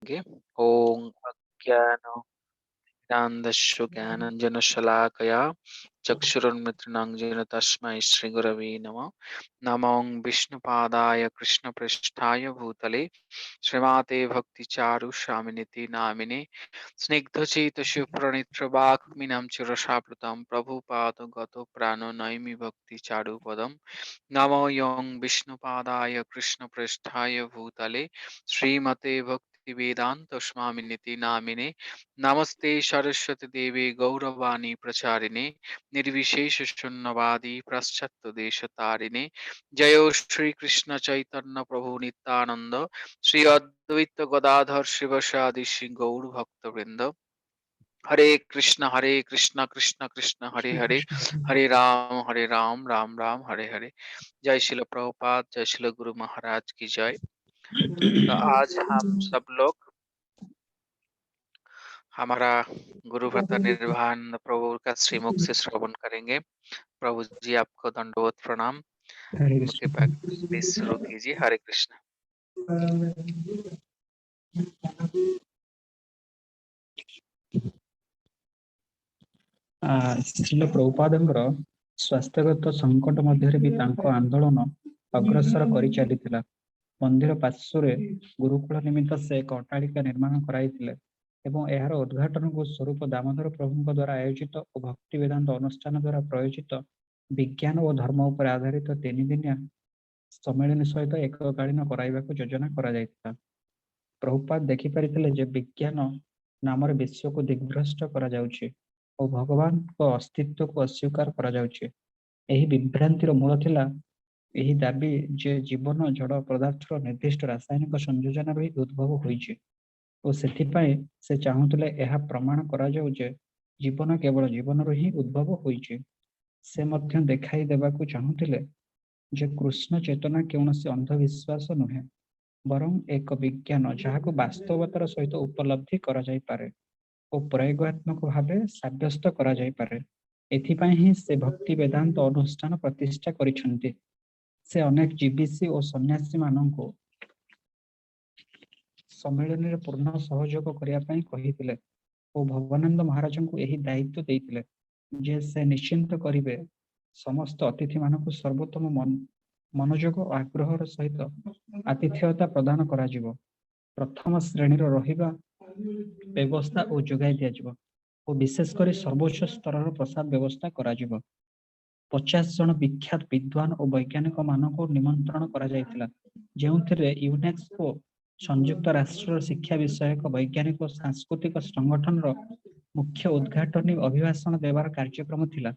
गे ओम अज्ञान ज्ञानदस्यु ज्ञानञ्जनशलाकया चक्षुरुन्मिलितं तस्मै श्रीगुरवे नमः। नमो विष्णुपादाय कृष्णपृष्ठाय भूतले श्रीमाते भक्तिचारुस्वामिनिति नामिने स्निग्धचेतसि प्रणीतवाक्मिनं चिरसाप्लुतं प्रभुपादगतो प्राणो नौमि भक्तिचारुपदं। नमो यं विष्णुपादाय कृष्णपृष्ठाय भूतले श्रीमते भक्तिवेदान्तस्वामिनिति नामिने नमस्ते सरस्वती देवी गौरवाणी प्रचारिणे निर्विशेष शून्यवादी पाश्चात्य जयो श्री कृष्ण चैतन्य प्रभु नित्यानंद श्री अद्वैत गदाधर शिवसादि श्री गौर भक्तवृंद। हरे कृष्ण कृष्ण कृष्ण हरे श्री हरे, कृष्ण हरे राम राम राम हरे हरे। जय शिल प्रभुपाद, जय शिल गुरु महाराज की जय। तो आज हम सब लोग हमारा गुरु भ्राता निर्वाण प्रभु का श्रीमुख से श्रवण करेंगे। प्रभु जी आपको दंडवत प्रणाम। हरे कृपया कृष्ण। प्लीज शुरू कीजिए। हरे कृष्ण। ଶ୍ରୀଲ ପ୍ରଭୁପାଦଙ୍କର ସ୍ୱାସ୍ଥ୍ୟଗତ ସଂକଟ ମଧ୍ୟରେ ବି ତାଙ୍କ ଆନ୍ଦୋଳନ ଅଗ୍ରସର କରି ଚାଲିଥିଲା। ମନ୍ଦିର ପାର୍ଶ୍ୱରେ ଗୁରୁକୁଳ ନିମିତ୍ତ ସେ ଏକ ଅଟ୍ଟାଳିକା ନିର୍ମାଣ କରାଇଥିଲେ ଏବଂ ଏହାର ଉଦ୍ଘାଟନକୁ ସ୍ୱରୂପ ଦାମୋଦର ପ୍ରଭୁଙ୍କ ଦ୍ୱାରା ଆୟୋଜିତ ଓ ଭକ୍ତି ବେଦାନ୍ତ ଅନୁଷ୍ଠାନ ଦ୍ୱାରା ପ୍ରୟୋଜିତ ବିଜ୍ଞାନ ଓ ଧର୍ମ ଉପରେ ଆଧାରିତ ତିନିଦିନିଆ ସମ୍ମିଳନୀ ସହିତ ଏକକାଳୀନ କରାଇବାକୁ ଯୋଜନା କରାଯାଇଥିଲା। ପ୍ରଭୁପାଦ ଦେଖିପାରିଥିଲେ ଯେ ବିଜ୍ଞାନ ନାମରେ ବିଶ୍ୱକୁ ଦିଗ୍ଭ୍ରଷ୍ଟ କରାଯାଉଛି ଓ ଭଗବାନଙ୍କ ଅସ୍ତିତ୍ୱକୁ ଅସ୍ୱୀକାର କରାଯାଉଛି। ଏହି ବିଭ୍ରାନ୍ତିର ମୂଳ ଥିଲା ଏହି ଦାବି ଯେ ଜୀବନ ଜଡ଼ ପଦାର୍ଥର ନିର୍ଦ୍ଦିଷ୍ଟ ରାସାୟନିକ ସଂଯୋଜନାରୁ ହିଁ ଉଦ୍ଭବ ହୋଇଛି ଓ ସେଥିପାଇଁ ସେ ଚାହୁଁଥିଲେ ଏହା ପ୍ରମାଣ କରାଯାଉ ଯେ ଜୀବନ କେବଳ ଜୀବନରୁ ହିଁ ଉଦ୍ଭବ ହୋଇଛି। ସେ ମଧ୍ୟ ଦେଖାଇ ଦେବାକୁ ଚାହୁଁଥିଲେ ଯେ କୃଷ୍ଣ ଚେତନା କୌଣସି ଅନ୍ଧବିଶ୍ୱାସ ନୁହେଁ, ବରଂ ଏକ ବିଜ୍ଞାନ ଯାହାକୁ ବାସ୍ତବତାର ସହିତ ଉପଲବ୍ଧି କରାଯାଇପାରେ ଓ ପ୍ରୟୋଗାତ୍ମକ ଭାବେ ସାବ୍ୟସ୍ତ କରାଯାଇପାରେ। ଏଥିପାଇଁ ହିଁ ସେ ଭକ୍ତି ବେଦାନ୍ତ ଅନୁଷ୍ଠାନ ପ୍ରତିଷ୍ଠା କରିଛନ୍ତି। ସେ ଅନେକ ଜୀବିଷି ଓ ସନ୍ନ୍ୟାସୀମାନଙ୍କୁ ସମ୍ମିଳନୀରେ ପୂର୍ଣ୍ଣ ସହଯୋଗ କରିବା ପାଇଁ କହିଥିଲେ ଓ ଭବାନନ୍ଦ ମହାରାଜଙ୍କୁ ଏହି ଦାୟିତ୍ୱ ଦେଇଥିଲେ ଯେ ସେ ନିଶ୍ଚିନ୍ତ କରିବେ ସମସ୍ତ ଅତିଥିମାନଙ୍କୁ ସର୍ବୋତ୍ତମ ମନୋଯୋଗ ଓ ଆଗ୍ରହର ସହିତ ଆତିଥେୟତା ପ୍ରଦାନ କରାଯିବ। ପ୍ରଥମ ଶ୍ରେଣୀର ରହିବା ବ୍ୟବସ୍ଥା ଓ ଯୋଗାଇ ଦିଆଯିବ ଓ ବିଶେଷ କରି ସର୍ବୋଚ୍ଚ ସ୍ତରର ପ୍ରସାଦ ବ୍ୟବସ୍ଥା କରାଯିବ। 50 ଜଣ ବିଖ୍ୟାତ ବିଦ୍ୱାନ ଓ ବୈଜ୍ଞାନିକମାନଙ୍କୁ ନିମନ୍ତ୍ରଣ କରାଯାଇଥିଲା, ଯେଉଁଥିରେ ୟୁନେସ୍କୋ, ସଂଯୁକ୍ତ ରାଷ୍ଟ୍ରର ଶିକ୍ଷା ବିଷୟକ ବୈଜ୍ଞାନିକ ଓ ସାଂସ୍କୃତିକ ସଂଗଠନର ମୁଖ୍ୟ ଉଦ୍ଘାଟନୀ ଅଭିଭାଷଣ ଦେବାର କାର୍ଯ୍ୟକ୍ରମ ଥିଲା।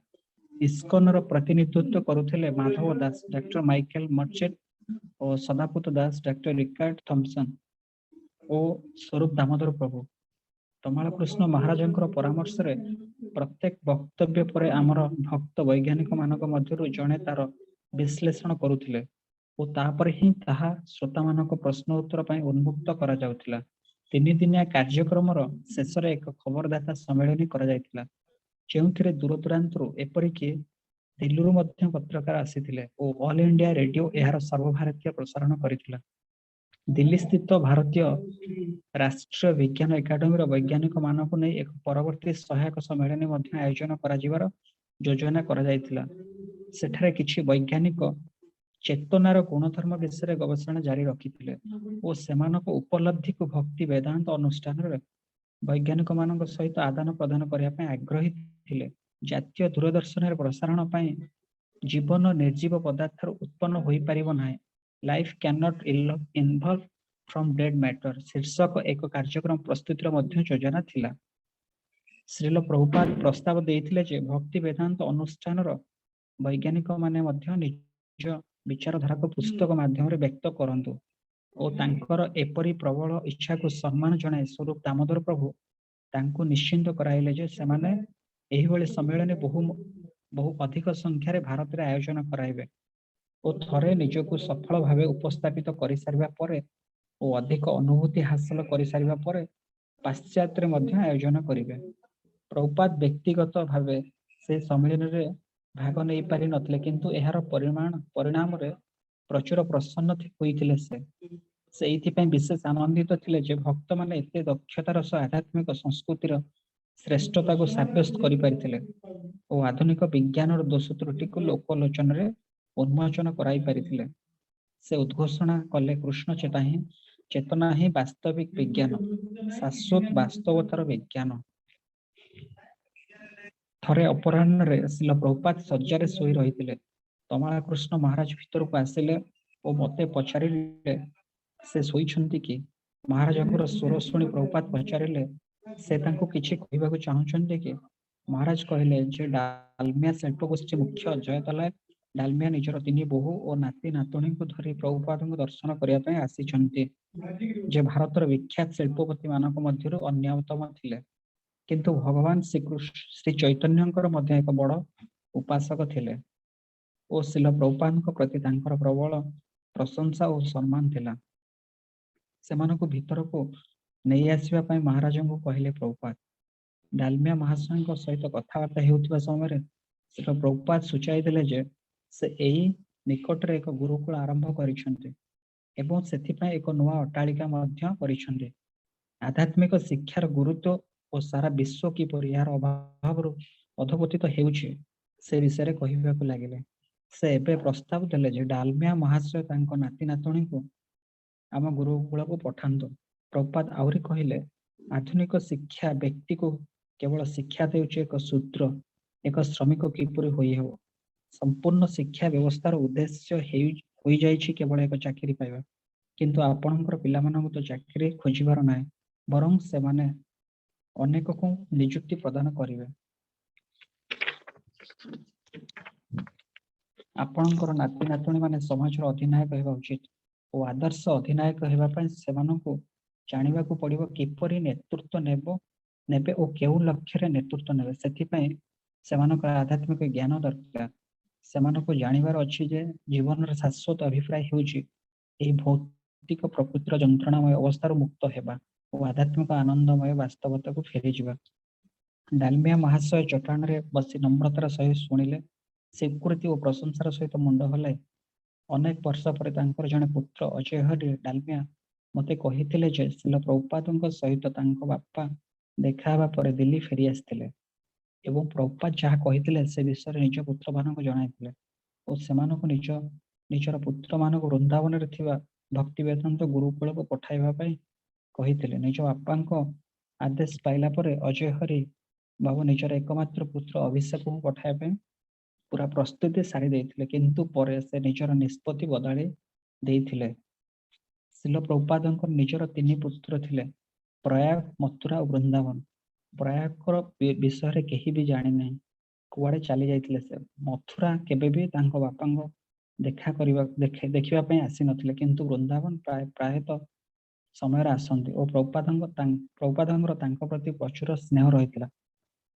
ଇସ୍କନର ପ୍ରତିନିଧିତ୍ୱ କରୁଥିଲେ ମାଧବ ଦାସ, ଡାକ୍ତର ମାଇକେଲ ମର୍ଚେଣ୍ଟ ଓ ସଦାପୂତ ଦାସ, ଡାକ୍ତର ରିକାର୍ଡ ଥମ୍ପସନ ଓ ସ୍ୱରୂପ ଦାମୋଦର ପ୍ରଭୁ। ତମାଳକୃଷ୍ଣ ମହାରାଜଙ୍କର ପରାମର୍ଶରେ ପ୍ରତ୍ୟେକ ବକ୍ତବ୍ୟ ପରେ ଆମର ଭକ୍ତ ବୈଜ୍ଞାନିକମାନଙ୍କ ମଧ୍ୟରୁ ଜଣେ ତାର ବିଶ୍ଳେଷଣ କରୁଥିଲେ ଓ ତାପରେ ହିଁ ତାହା ଶ୍ରୋତାମାନଙ୍କ ପ୍ରଶ୍ନ ଉତ୍ତର ପାଇଁ ଉନ୍ମୁକ୍ତ କରାଯାଉଥିଲା। ତିନିଦିନିଆ କାର୍ଯ୍ୟକ୍ରମର ଶେଷରେ ଏକ ଖବରଦାତା ସମ୍ମିଳନୀ କରାଯାଇଥିଲା, ଯେଉଁଥିରେ ଦୂରଦୂରାନ୍ତରୁ ଏପରିକି ଦିଲ୍ଲୀରୁ ମଧ୍ୟ ପତ୍ରକାର ଆସିଥିଲେ ଓ ଅଲ୍ ଇଣ୍ଡିଆ ରେଡିଓ ଏହାର ସର୍ବଭାରତୀୟ ପ୍ରସାରଣ କରିଥିଲା। ଦିଲ୍ଲୀ ସ୍ଥିତ ଭାରତୀୟ ରାଷ୍ଟ୍ରୀୟ ବିଜ୍ଞାନ ଏକାଡେମୀର ବୈଜ୍ଞାନିକମାନଙ୍କୁ ନେଇ ଏକ ପରବର୍ତ୍ତୀ ସହାୟକ ସମ୍ମିଳନୀ ମଧ୍ୟ ଆୟୋଜନ କରାଯିବାର ଯୋଜନା କରାଯାଇଥିଲା। ସେଠାରେ କିଛି ବୈଜ୍ଞାନିକ ଚେତନାର ଗୁଣଧର୍ମ ବିଷୟରେ ଗବେଷଣା ଜାରି ରଖିଥିଲେ ଓ ସେମାନଙ୍କ ଉପଲବ୍ଧିକୁ ଭକ୍ତି ବେଦାନ୍ତ ଅନୁଷ୍ଠାନରେ ବୈଜ୍ଞାନିକମାନଙ୍କ ସହିତ ଆଦାନ ପ୍ରଦାନ କରିବା ପାଇଁ ଆଗ୍ରହୀ ଥିଲେ। ଜାତୀୟ ଦୂରଦର୍ଶନରେ ପ୍ରସାରଣ ପାଇଁ ଜୀବନ ନିର୍ଜୀବ ପଦାର୍ଥରୁ ଉତ୍ପନ୍ନ ହୋଇପାରିବ ନାହିଁ, life can't involve from dead matter ଶୀର୍ଷକ ଏକ କାର୍ଯ୍ୟକ୍ରମ ପ୍ରସ୍ତୁତିର ମଧ୍ୟ ଯୋଜନା ଥିଲା। ଶ୍ରୀଲ ପ୍ରଭୁପାଦ ପ୍ରସ୍ତାବ ଦେଇଥିଲେ ଯେ ଭକ୍ତି ବେଦାନ୍ତ ଅନୁଷ୍ଠାନର ବୈଜ୍ଞାନିକମାନେ ମଧ୍ୟ ନିଜ ବିଚାରଧାରାକୁ ପୁସ୍ତକ ମାଧ୍ୟମରେ ବ୍ୟକ୍ତ କରନ୍ତୁ ଓ ତାଙ୍କର ଏପରି ପ୍ରବଳ ଇଚ୍ଛାକୁ ସମ୍ମାନ ଜଣାଇ ସ୍ୱରୂପ ଦାମୋଦର ପ୍ରଭୁ ତାଙ୍କୁ ନିଶ୍ଚିନ୍ତ କରାଇଲେ ଯେ ସେମାନେ ଏହିଭଳି ସମ୍ମିଳନୀ ବହୁ ଅଧିକ ସଂଖ୍ୟାରେ ଭାରତରେ ଆୟୋଜନ କରାଇବେ ଓ ଥରେ ନିଜକୁ ସଫଳ ଭାବେ ଉପସ୍ଥାପିତ କରିସାରିବା ପରେ ଓ ଅଧିକ ଅନୁଭୂତି ହାସଲ କରିସାରିବା ପରେ ପାଶ୍ଚାତ୍ୟରେ ମଧ୍ୟ ଆୟୋଜନ କରିବେ। ପ୍ରଭୁପାଦ ବ୍ୟକ୍ତିଗତ ଭାବେ ସେ ସମ୍ମିଳନୀରେ ଭାଗ ନେଇପାରି ନଥିଲେ, କିନ୍ତୁ ଏହାର ପରିଣାମରେ ପ୍ରଚୁର ପ୍ରସନ୍ନ ହୋଇଥିଲେ ସେ। से ଏଇଥିପାଇଁ ବିଶେଷ ଆନନ୍ଦିତ ଥିଲେ ଯେ ଭକ୍ତମାନେ ଏତେ ଦକ୍ଷତାର ସହ ଆଧ୍ୟାତ୍ମିକ ସଂସ୍କୃତିର ଶ୍ରେଷ୍ଠତାକୁ ସାବ୍ୟସ୍ତ କରିପାରିଥିଲେ ଓ ଆଧୁନିକ ବିଜ୍ଞାନର ଦୋଷ ତ୍ରୁଟିକୁ ଲୋକଲୋଚନରେ ଉନ୍ମୋଚନ କରାଇ ପାରିଥିଲେ। ସେ ଉଦ୍ଘୋଷଣା କଲେ କୃଷ୍ଣ ଚେତନା ହିଁ ବାସ୍ତବିକ ବିଜ୍ଞାନ, ଶାଶ୍ୱତ ବାସ୍ତବତାର ବିଜ୍ଞାନ। ଥରେ ଅପରାହ୍ନରେ ଶ୍ରୀଲ ପ୍ରଭୁପାଦ ଶଯ୍ୟାରେ ଶୋଇ ରହିଥିଲେ। ତମାଳ କୃଷ୍ଣ ମହାରାଜ ଭିତରକୁ ଆସିଲେ ଓ ମୋତେ ପଚାରିଲେ, ସେ ଶୋଇଛନ୍ତି କି? ମହାରାଜଙ୍କର ସ୍ୱର ଶୁଣି ପ୍ରଭୁପାଦ ପଚାରିଲେ, ସେ ତାଙ୍କୁ କିଛି କହିବାକୁ ଚାହୁଁଛନ୍ତି କି? ମହାରାଜ କହିଲେ ଯେ ଡାଲମିଆ ଶିଳ୍ପଗୋଷ୍ଠୀ ମୁଖ୍ୟ ଜୟଦଲାଲ ଡାଲମିଆ ନିଜର 3 ବୋହୂ ଓ ନାତି ନାତୁଣୀଙ୍କୁ ଧରି ପ୍ରଭୁପାଦଙ୍କୁ ଦର୍ଶନ କରିବା ପାଇଁ ଆସିଛନ୍ତି, ଯେ ଭାରତର ବିଖ୍ୟାତ ଶିଳ୍ପପତି ମାନଙ୍କ ମଧ୍ୟରୁ ଅନ୍ୟତମ ଥିଲେ। କିନ୍ତୁ ଭଗବାନ ଶ୍ରୀ ଚୈତନ୍ୟଙ୍କର ମଧ୍ୟ ଏକ ବଡ଼ ଉପାସକ ଥିଲେ ଓ ଶ୍ରୀଲ ପ୍ରଭୁପାଦଙ୍କ ପ୍ରତି ତାଙ୍କର ପ୍ରବଳ ପ୍ରଶଂସା ଓ ସମ୍ମାନ ଥିଲା। ସେମାନଙ୍କୁ ଭିତରକୁ ନେଇ ଆସିବା ପାଇଁ ମହାରାଜଙ୍କୁ କହିଲେ ପ୍ରଭୁପାଦ। ଡାଲମିଆ ମହାଶୟଙ୍କ ସହିତ କଥାବାର୍ତ୍ତା ହେଉଥିବା ସମୟରେ ଶ୍ରୀଲ ପ୍ରଭୁପାଦ ସୂଚାଇ ଦେଲେ ଯେ ସେ ଏଇ ନିକଟରେ ଏକ ଗୁରୁକୁଳ ଆରମ୍ଭ କରିଛନ୍ତି ଏବଂ ସେଥିପାଇଁ ଏକ ନୂଆ ଅଟ୍ଟାଳିକା ମଧ୍ୟ କରିଛନ୍ତି। ଆଧ୍ୟାତ୍ମିକ ଶିକ୍ଷାର ଗୁରୁତ୍ୱ ଓ ସାରା ବିଶ୍ୱ କିପରି ଏହାର ଅଭାବରୁ ଅଧପତିତ ହେଉଛି ସେ ବିଷୟରେ କହିବାକୁ ଲାଗିଲେ। ସେ ଏବେ ପ୍ରସ୍ତାବ ଦେଲେ ଯେ ଡାଲମିଆ ମହାଶୟ ତାଙ୍କ ନାତି ନାତୁଣୀଙ୍କୁ ଆମ ଗୁରୁକୁଳକୁ ପଠାନ୍ତୁ। ପ୍ରଭୁପାଦ ଆହୁରି କହିଲେ, ଆଧୁନିକ ଶିକ୍ଷା ବ୍ୟକ୍ତିକୁ କେବଳ ଶିକ୍ଷା ଦେଉଛି ଏକ ଶୂଦ୍ର, ଏକ ଶ୍ରମିକ କିପରି ହୋଇହେବ। ସମ୍ପୂର୍ଣ୍ଣ ଶିକ୍ଷା ବ୍ୟବସ୍ଥାର ଉଦ୍ଦେଶ୍ୟ ହୋଇଯାଇଛି କେବଳ ଏକ ଚାକିରି ପାଇବା। କିନ୍ତୁ ଆପଣଙ୍କର ପିଲାମାନଙ୍କୁ ତ ଚାକିରି ଖୋଜିବାର ନାହିଁ, ବରଂ ସେମାନେ ଅନେକକୁ ନିଯୁକ୍ତି ପ୍ରଦାନ କରିବେ। ଆପଣଙ୍କର ନାତି ନାତୁଣୀମାନେ ସମାଜର ଅଧିନାୟକ ହେବା ଉଚିତ ଓ ଆଦର୍ଶ ଅଧିନାୟକ ହେବା ପାଇଁ ସେମାନଙ୍କୁ ଜାଣିବାକୁ ପଡ଼ିବ କିପରି ନେତୃତ୍ୱ ନେବେ ଓ କେଉଁ ଲକ୍ଷ୍ୟରେ ନେତୃତ୍ୱ ନେବେ। ସେଥିପାଇଁ ସେମାନଙ୍କର ଆଧ୍ୟାତ୍ମିକ ଜ୍ଞାନ ଦରକାର। ସେମାନଙ୍କୁ ଜାଣିବାର ଅଛି ଯେ ଜୀବନର ଶାଶ୍ୱତ ଅଭିପ୍ରାୟ ହେଉଛି ଏହି ଭୌତିକ ପ୍ରକୃତିର ଯନ୍ତ୍ରଣାମୟ ଅବସ୍ଥାରୁ ମୁକ୍ତ ହେବା ଓ ଆଧ୍ୟାତ୍ମିକ ଆନନ୍ଦମୟ ବାସ୍ତବତାକୁ ଫେରିଯିବା। ଡାଲମିଆ ମହାଶୟ ଚଟାଣରେ ବସି ନମ୍ରତାର ସହିତ ଶୁଣିଲେ, ସ୍ୱୀକୃତି ଓ ପ୍ରଶଂସାର ସହିତ ମୁଣ୍ଡ ହଲାଇ। ଅନେକ ବର୍ଷ ପରେ ତାଙ୍କର ଜଣେ ପୁତ୍ର ଅଜୟ ହରି ଡାଲମିଆ ମୋତେ କହିଥିଲେ ଯେ ଶ୍ରୀଲ ପ୍ରଭୁପାଦଙ୍କ ସହିତ ତାଙ୍କ ବାପା ଦେଖା ହେବା ପରେ ଦିଲ୍ଲୀ ଫେରି ଆସିଥିଲେ ଏବଂ ପ୍ରଭୁପାଦ ଯାହା କହିଥିଲେ ସେ ବିଷୟରେ ନିଜ ପୁତ୍ରମାନଙ୍କୁ ଜଣାଇଥିଲେ ଓ ସେମାନଙ୍କୁ ନିଜର ପୁତ୍ରମାନଙ୍କୁ ବୃନ୍ଦାବନରେ ଥିବା ଭକ୍ତିବେଦାନ୍ତ ଗୁରୁକୁଳକୁ ପଠାଇବା ପାଇଁ କହିଥିଲେ। ନିଜ ବାପାଙ୍କ ଆଦେଶ ପାଇଲା ପରେ ଅଜୟ ହରି ବାବୁ ନିଜର ଏକମାତ୍ର ପୁତ୍ର ଅଭିଷେକକୁ ପଠାଇବା ପାଇଁ ପୁରା ପ୍ରସ୍ତୁତି ସାରି ଦେଇଥିଲେ, କିନ୍ତୁ ପରେ ସେ ନିଜର ନିଷ୍ପତ୍ତି ବଦଳାଇ ଦେଇଥିଲେ। ଶ୍ରୀଲ ପ୍ରଭୁପାଦଙ୍କର ନିଜର 3 ପୁତ୍ର ଥିଲେ, ପ୍ରୟାଗ, ମଥୁରା ଓ ବୃନ୍ଦାବନ। ପ୍ରୟାଗର ବିଷୟରେ କେହି ବି ଜାଣିନାହିଁ, କୁଆଡ଼େ ଚାଲି ଯାଇଥିଲେ ସେ। ମଥୁରା କେବେ ବି ତାଙ୍କ ବାପାଙ୍କ ଦେଖିବା ପାଇଁ ଆସିନଥିଲେ, କିନ୍ତୁ ବୃନ୍ଦାବନ ପ୍ରାୟତଃ ସମୟରେ ଆସନ୍ତି ଓ ପ୍ରଭୁପାଦଙ୍କର ତାଙ୍କ ପ୍ରତି ପ୍ରଚୁର ସ୍ନେହ ରହିଥିଲା।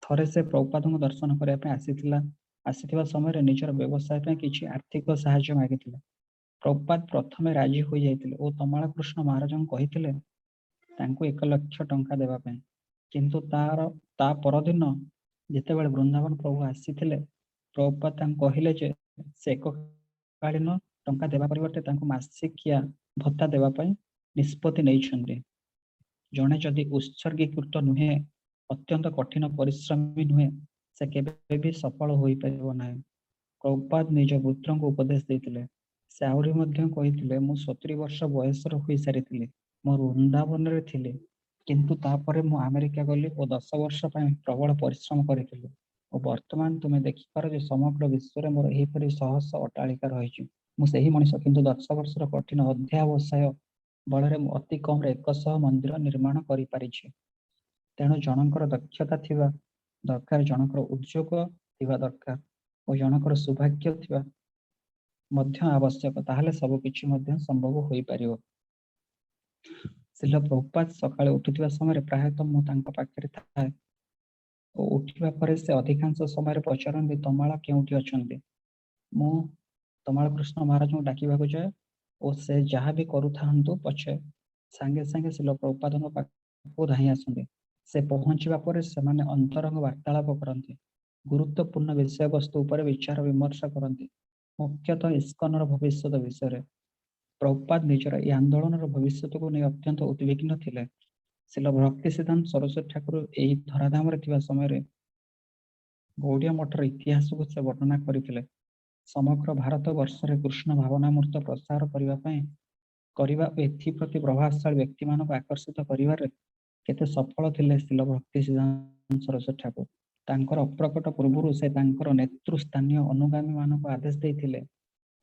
ଥରେ ସେ ପ୍ରଭୁପାଦଙ୍କୁ ଦର୍ଶନ କରିବା ପାଇଁ ଆସିଥିବା ସମୟରେ ନିଜର ବ୍ୟବସାୟ ପାଇଁ କିଛି ଆର୍ଥିକ ସାହାଯ୍ୟ ମାଗିଥିଲେ। ପ୍ରଭୁପାଦ ପ୍ରଥମେ ରାଜି ହୋଇଯାଇଥିଲେ ଓ ତମାଳ କୃଷ୍ଣ ମହାରାଜଙ୍କୁ କହିଥିଲେ ତାଙ୍କୁ 1 ଲକ୍ଷ ଟଙ୍କା ଦେବା ପାଇଁ। କିନ୍ତୁ ତା ପରଦିନ ଯେତେବେଳେ ବୃନ୍ଦାବନ ପ୍ରଭୁ ଆସିଥିଲେ, ପ୍ରଭୁପାଦ ତାଙ୍କୁ କହିଲେ ଯେ ସେ ଏକକାଳୀନ ଟଙ୍କା ଦେବା ପରିବର୍ତ୍ତେ ତାଙ୍କୁ ମାସିକିଆ ଭତ୍ତା ଦେବା ପାଇଁ ନିଷ୍ପତ୍ତି ନେଇଛନ୍ତି। ଜଣେ ଯଦି ଉତ୍ସର୍ଗୀକୃତ ନୁହେଁ, ଅତ୍ୟନ୍ତ କଠିନ ପରିଶ୍ରମୀ ନୁହେଁ, ସେ କେବେ ବି ସଫଳ ହୋଇପାରିବ ନାହିଁ। ପ୍ରଭୁପାଦ ନିଜ ପୁତ୍ରଙ୍କୁ ଉପଦେଶ ଦେଇଥିଲେ। ସେ ଆହୁରି ମଧ୍ୟ କହିଥିଲେ, ମୁଁ 70 ବର୍ଷ ବୟସର ହୋଇସାରିଥିଲି। ମୁଁ ବୃନ୍ଦାବନରେ ଥିଲି, କିନ୍ତୁ ତାପରେ ମୁଁ ଆମେରିକା ଗଲି ଓ 10 ବର୍ଷ ପାଇଁ ପ୍ରବଳ ପରିଶ୍ରମ କରିଥିଲି ଓ ବର୍ତ୍ତମାନ ତୁମେ ଦେଖିପାର ଯେ ସମଗ୍ର ବିଶ୍ୱରେ ମୋର ଏହିପରି ଶହ ଶହ ଅଟ୍ଟାଳିକା ରହିଛି। ମୁଁ ସେହି ମଣିଷ, କିନ୍ତୁ 10 ବର୍ଷର କଠିନ ଅଧ୍ୟାବସାୟ ବଳରେ ମୁଁ ଅତି କମରେ 100 ମନ୍ଦିର ନିର୍ମାଣ କରିପାରିଛି। ତେଣୁ ଜଣଙ୍କର ଦକ୍ଷତା ଥିବା ଦରକାର, ଜଣଙ୍କର ଉଦ୍ଯୋଗ ଥିବା ଦରକାର ଓ ଜଣଙ୍କର ସୌଭାଗ୍ୟ ଥିବା ମଧ୍ୟ ଆବଶ୍ୟକ। ତାହେଲେ ସବୁ କିଛି ମଧ୍ୟ ସମ୍ଭବ ହୋଇପାରିବ। ଶ୍ରୀଲ ପ୍ରଭୁପାଦ ସକାଳେ ଉଠୁଥିବା ସମୟରେ ପ୍ରାୟତଃ ମୁଁ ତାଙ୍କ ପାଖରେ ଥାଏ ଓ ଉଠିବା ପରେ ସେ ଅଧିକାଂଶ ସମୟରେ ପଚାରନ୍ତି, ତମାଳ କେଉଁଠି ଅଛନ୍ତି? ମୁଁ ତମାଳ କୃଷ୍ଣ ମହାରାଜଙ୍କୁ ଡାକିବାକୁ ଯାଏ ଓ ସେ ଯାହା ବି କରୁଥାନ୍ତୁ ପଛେ ସାଙ୍ଗେ ସାଙ୍ଗେ ଶ୍ରୀଲ ପ୍ରଭୁପାଦଙ୍କ ପାଖକୁ ଧାଇଁ ଆସନ୍ତି। ସେ ପହଞ୍ଚିବା ପରେ ସେମାନେ ଅନ୍ତରଙ୍ଗ ବାର୍ତ୍ତାଳାପ କରନ୍ତି, ଗୁରୁତ୍ୱପୂର୍ଣ୍ଣ ବିଷୟବସ୍ତୁ ଉପରେ ବିଚାର ବିମର୍ଶ କରନ୍ତି, ମୁଖ୍ୟତଃ ଇସ୍କନର ଭବିଷ୍ୟତ ବିଷୟରେ। प्रभुपाद निजर ए आंदोलन भविष्य को नहीं अत्यंत उद्विग्न थिले। शिल भक्ति सिद्धांत सरस्वती ठाकुर यही धराधाम समय गौड़िया मठर इतिहास को से वर्णना करते समग्र भारत वर्ष कृष्ण भावनामूर्त प्रसार करने प्रति प्रभावशाली व्यक्ति मान आकर्षित कर केते सफल थिले शिल भक्ति सिद्धांत सरस्वती ठाकुर। तांकर अप्रकट पूर्व से नेतृस्थानीय अनुगामी मानक आदेश देते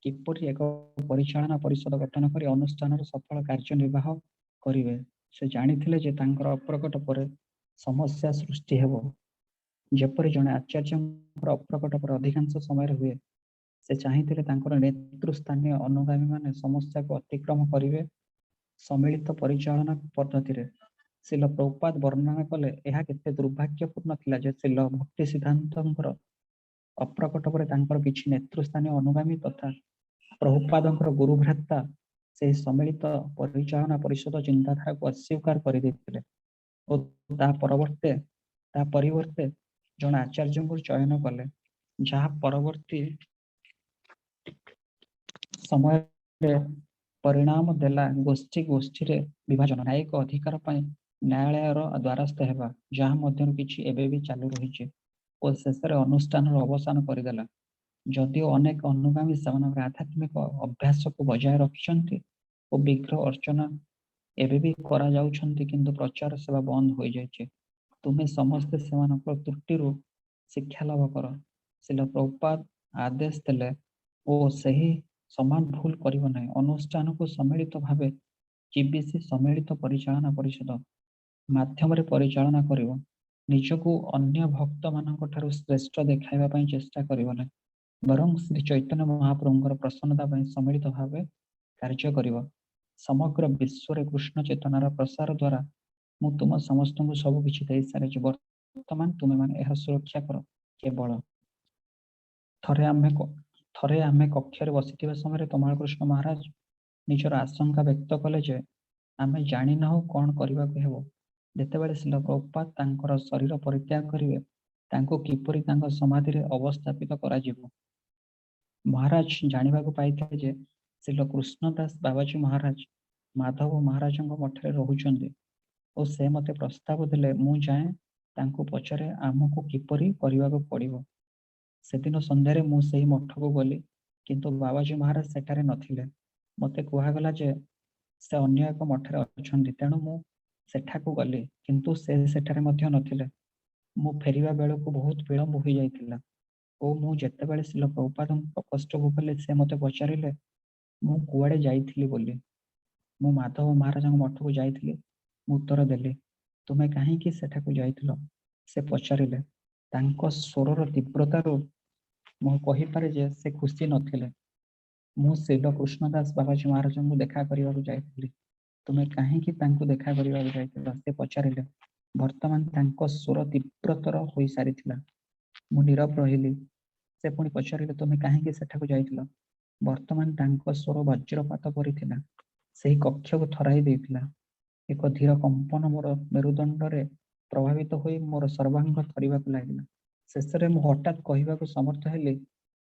किपरि एक परिचालना परिषद गठन कर अनुष्ठान सफल कार्यनिर्वाह करेंगे। से जानिथिले जे तांकर अप्रकट पर समस्या सृष्टि हेबो। जेपरि जने आचार्य अप्रकट पर अधिकांश समय हुए से चाहिथिले तांकर नेतृस्थानीय अनुगामी माने समस्या को अतिक्रम करेंगे सम्मिलित परिचालना पद्धति रे। शिल प्रभुपाद वर्णना कले यह केते दुर्भाग्यपूर्ण थिला जे शिल भक्ति सिद्धांतंकर अप्रकट पर तांकर किछि नेतृस्थानीय अनुगामी तथा प्रभुपादंकर गुरुभ्राता से सम्मिलित परिचालना परिषद चिंताधारा को अस्वीकार कर देथिले और ता परिवर्ते जन आचार्य को चयन कले जहाँ परवर्ती समय परिणाम देला गोष्ठी रे विभाजन न्यायिक अधिकार पाई न्यायालय द्वारस्थ हेबा जहाँ मध्यम किछि एबे भी चालू रहिछि और शेष अनुष्ठान अवसान करदेला। जदिओ अनेक अनुगामी सेमानकर आध्यात्मिक अभ्यास को बजाय रखिछन्ति और विग्रह अर्चना एबे भी करा जाउछन्ति किंतु प्रचार सेवा बंद हो जाइछे। तुमे समस्त सेमानकर त्रुटिरु शिक्षा लाभ कर। शिल प्रभुपाद आदेश देले ओ सही समान भूल करिव नाही। अनुष्ठान को सम्मिलित भावे जीबीसी सम्मिलित परिचालना परिषद माध्यम परिचालना करिव। निजको अन्य भक्त मानक ठारु श्रेष्ठ देखाइबा पई चेष्टा करिव नाही बरं श्री चैतन्य महाप्रभुଙ୍କର प्रसन्नता ପାଇଁ सम्मिलित भावे कार्य करिव। समग्र विश्व रे कृष्ण चेतनार प्रसार द्वारा मु तुम समस्त को सब किछि देई सारिछि। वर्तमान तुमे माने एहा सुरक्षा कर। केवल थरे आमे कक्षरे बसिथिबा समय तमाल कृष्ण महाराज निजर आशंका व्यक्त कले जे आमे जानि नाहु कोन करिबा को हेबो। जेतेबेले शिल प्रभुपाद तांकर शरीर परित्याग करिवे तांको किपरि तांको समाधि रे अवस्थापित करा जिवो। महाराज जानिबा को पाइथे जे शिल कृष्णदास बाबाजी महाराज माधव महाराजଙ୍କ मठरे रहुचंदी और से मते प्रस्ताव देले मु जाए तांको पछरे आमको किपरि करिबा को पड़िबो। सेदिन संध्यारे मु सेही मठ को गली किंतु बाबाजी महाराज सेठारे नथिले। मते कुहागला जे से अन्य एक मठरे अछंदी तेणु मु सेठाको गली किंतु से सेठारे मध्य नथिले। मु फेरिबा बेलको बहुत विलंब हो जाइतिला ओ मु जेतेबेले शिल प्रभुपाद प्रकोष्ठ को गले से मते पचारिले मु कुआडे जाइथिली बोली। मु माधव महाराज मठ को जाइथिली। मु उत्तर देली तुमे काहे कि सेठाको जाइथिलो। से पचारिले तांको स्वरर तीव्रतारो मु कहि पारे जे से खुशी नथिले। मु शिल कृष्णदास बाबाजी महाराज को देखा करिवा को जाइथिली। तुमे काहे कि तांको देखा करिवा को जाइथिलो। से पचारिले वर्तमान तांको स्वर तीव्रतर होई सारिथिला। मु नीरव रहिली। से पुणी पचारिले तुमे काहे कि सेठाको जाइथिलो। वर्तमान तांको स्वर वज्रपात परि थिला। सेही कक्ष को थराई देइथिला। एक धीर कंपन मोर मेरुदंड रे प्रभावित होई मोर सर्वांग थरिबा को लागिला। शेषरे मु हठात कहिबा को समर्थ हेली